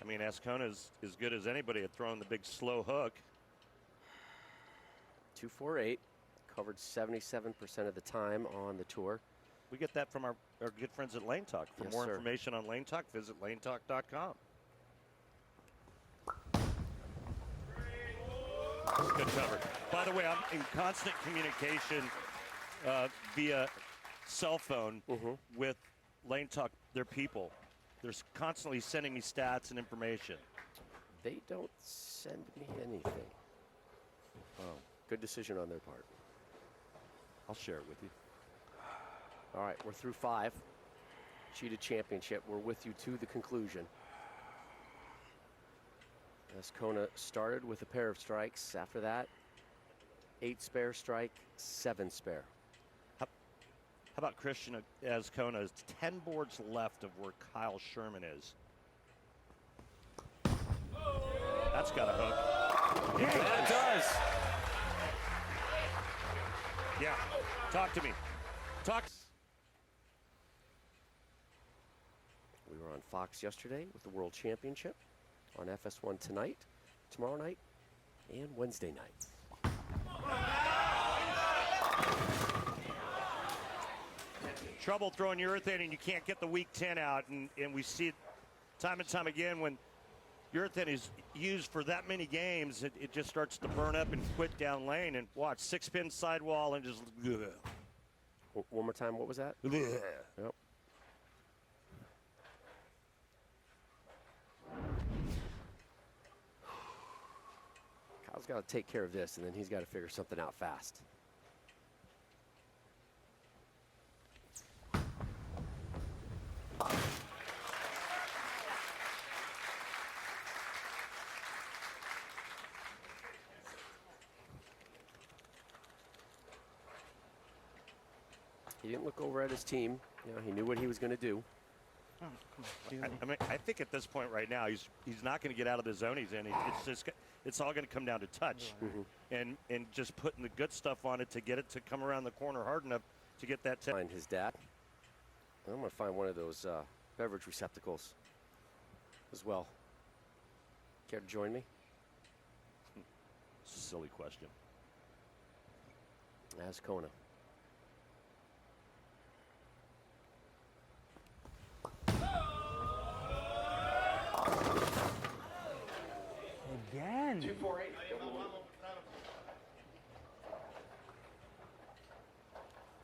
I mean, Ascona is as good as anybody at throwing the big slow hook. 248, covered 77% of the time on the tour. We get that from our good friends at Lane Talk. For Yes, more sir. information on Lane Talk, visit lanetalk.com. Good cover. By the way, I'm in constant communication via cell phone with Lane Talk, their people. They're constantly sending me stats and information. They don't send me anything. Oh, good decision on their part. I'll share it with you. All right, we're through 5. Cheetah Championship. We're with you to the conclusion. Ascona started with a pair of strikes. After that, 8 spare strike, 7 spare. How about Christian Ascona? Is 10 boards left of where Kyle Sherman is. That's got a hook. Yeah, that does. Yeah, talk to me. Talk. We were on Fox yesterday with the World Championship, on FS1 tonight, tomorrow night, and Wednesday night. Trouble throwing urethane and you can't get the weak 10 out, and we see it time and time again when urethane is used for that many games, it just starts to burn up and quit down lane. And watch, 6-pin sidewall and just One more time, what was that? Yep. Kyle's got to take care of this, and then he's got to figure something out fast. He didn't look over at his team. You know, he knew what he was going to do. Oh, come on. I mean, I think at this point right now, he's not going to get out of the zone he's in. It's all going to come down to touch, and just putting the good stuff on it to get it to come around the corner hard enough to get that. Find his dad. I'm going to find one of those beverage receptacles as well. Care to join me? Silly question. Ascona. Again. 248.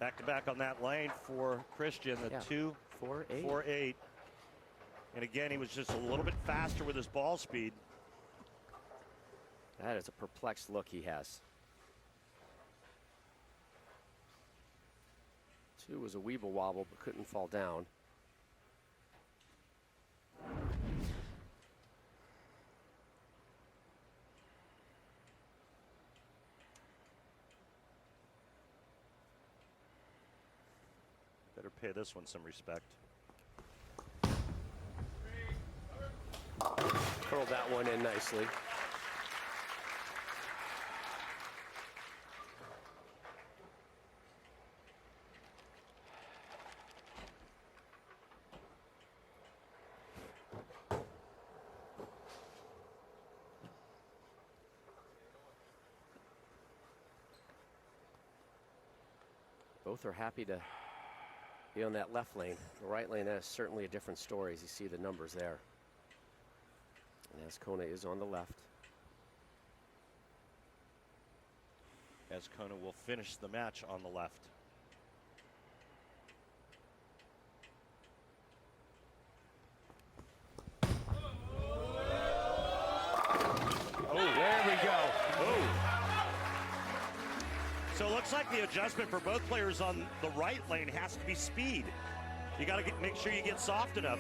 Back to back on that lane for Christian, the 4-8. 2-4-8. And again, he was just a little bit faster with his ball speed. That is a perplexed look he has. 2 was a weeble wobble, but couldn't fall down. Better pay this one some respect. Curled that one in nicely. Both are happy to be on that left lane. The right lane has certainly a different story, as you see the numbers there. And Ascona is on the left. Ascona will finish the match on the left. Oh, there we go. So it looks like the adjustment for both players on the right lane has to be speed. You got to make sure you get soft enough.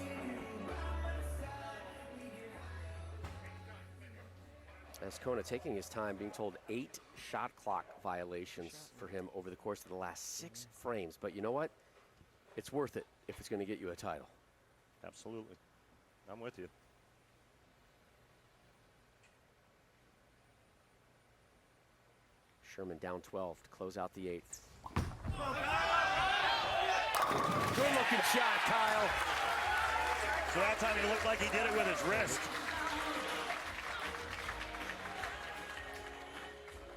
As Kona taking his time, being told 8 shot clock violations for him over the course of the last 6 frames. But you know what? It's worth it if it's going to get you a title. Absolutely. I'm with you. Sherman down 12 to close out the 8th. Good looking shot, Kyle. So that time he looked like he did it with his wrist.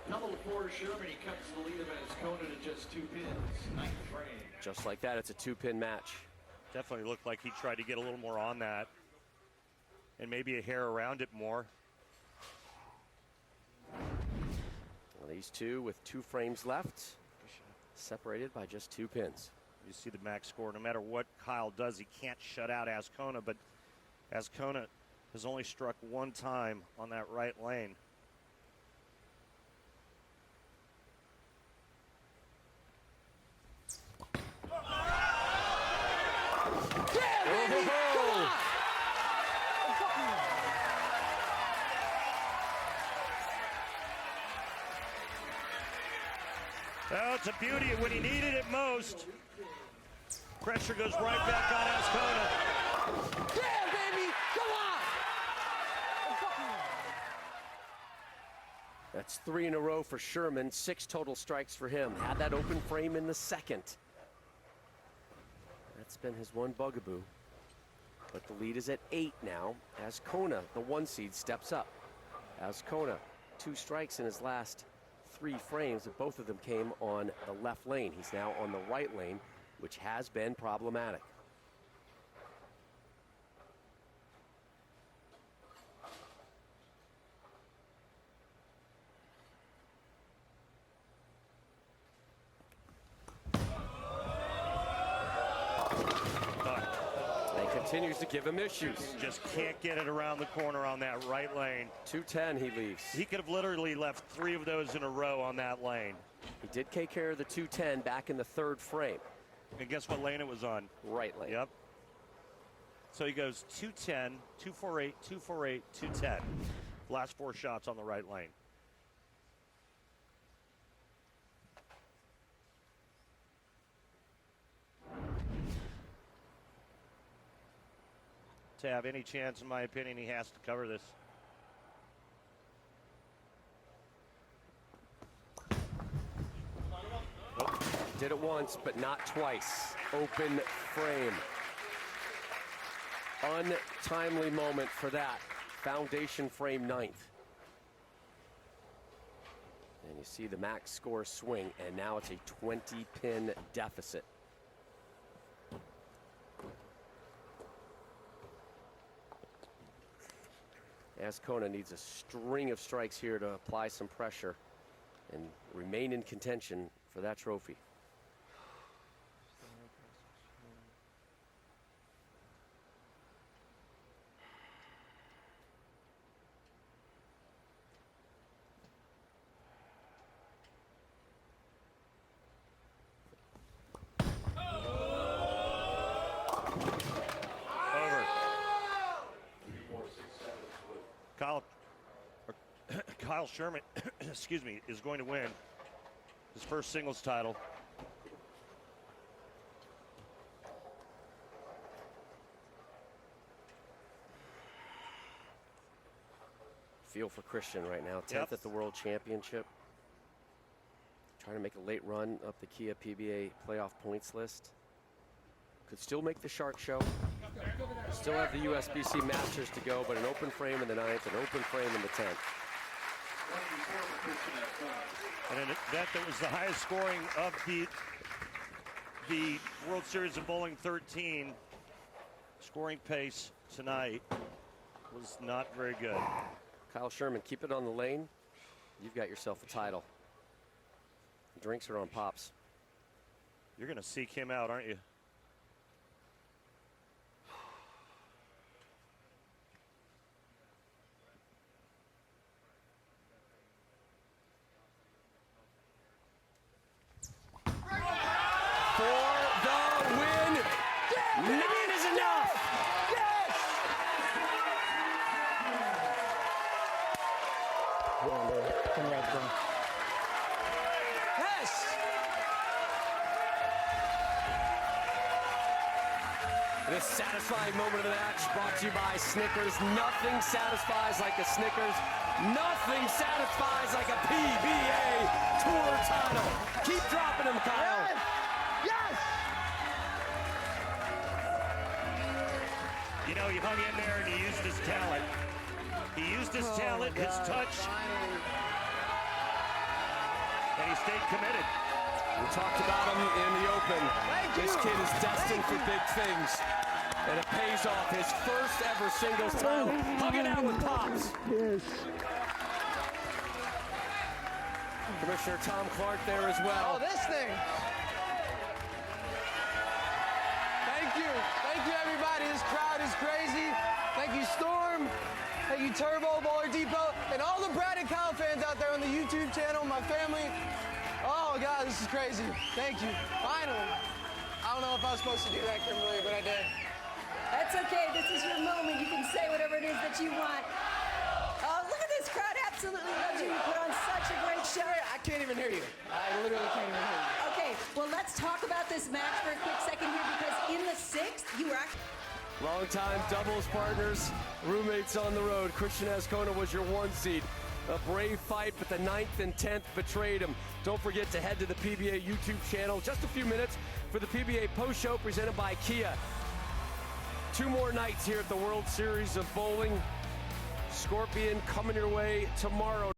Double for Sherman. He cuts the lead of Kona to just 2 pins. 9th frame. Just like that, it's a 2-pin match. Definitely looked like he tried to get a little more on that. And maybe a hair around it more. Well, these two with 2 frames left, separated by just 2 pins. You see the max score. No matter what Kyle does, he can't shut out Azcona, but Azcona has only struck 1 time on that right lane. Oh, it's a beauty when he needed it most. Pressure goes right back on Azcona. Yeah, baby! Come on! That's 3 in a row for Sherman. 6 total strikes for him. Had that open frame in the 2nd. That's been his one bugaboo. But the lead is at 8 now. Azcona, the 1 seed, steps up. Azcona, 2 strikes in his last 3 frames, but both of them came on the left lane. He's now on the right lane, which has been problematic. And continues to give him issues. Just can't get it around the corner on that right lane. 210 he leaves. He could have literally left 3 of those in a row on that lane. He did take care of the 210 back in the 3rd frame. And guess what lane it was on? Right lane. Yep. So he goes 210, 248, 248, 210. Last 4 shots on the right lane. To have any chance, in my opinion, he has to cover this. Did it once, but not twice. Open frame. Untimely moment for that. Foundation frame 9th. And you see the max score swing, and now it's a 20-pin deficit. Azcona needs a string of strikes here to apply some pressure and remain in contention for that trophy. Kyle Sherman, excuse me, is going to win his first singles title. Feel for Christian right now, 10th Yep. at the World Championship. Trying to make a late run up the Kia PBA playoff points list. Could still make the Shark Show. Still have the USBC Masters to go, but an open frame in the 9th, an open frame in the 10th. And an event that was the highest scoring of the World Series of Bowling 13. Scoring pace tonight was not very good. Kyle Sherman, keep it on the lane. You've got yourself a title. Drinks are on Pops. You're going to seek him out, aren't you? Congrats, bro. Yes! This satisfying moment of the match brought to you by Snickers. Nothing satisfies like a Snickers. Nothing satisfies like a PBA Tour title. Keep dropping them, Kyle. Yes! You know, he hung in there and he used his talent. He used his talent, his touch, and he stayed committed. We talked about him in the open. This kid is destined for big things. And it pays off. His first ever singles title. Hug it out with Pops. Yes. Commissioner Tom Clark there as well. Oh, this thing. Thank you. Thank you, everybody. This crowd is crazy. Thank you, Storm. Thank you, Turbo, Baller Depot, and all the Brad and Kyle fans out there on the YouTube channel, my family. Oh, God, this is crazy. Thank you. Finally. I don't know if I was supposed to do that, Kimberly, but I did. That's okay. This is your moment. You can say whatever it is that you want. Oh, look at this crowd. Absolutely loves you. You put on such a great show. I can't even hear you. I literally can't even hear you. Okay, well, let's talk about this match for a quick second here because in the 6th, you were actually... Longtime doubles partners, roommates on the road. Christian Ascona was your 1 seed. A brave fight, but the 9th and 10th betrayed him. Don't forget to head to the PBA YouTube channel. Just a few minutes for the PBA post show presented by Kia. 2 more nights here at the World Series of Bowling. Scorpion coming your way tomorrow.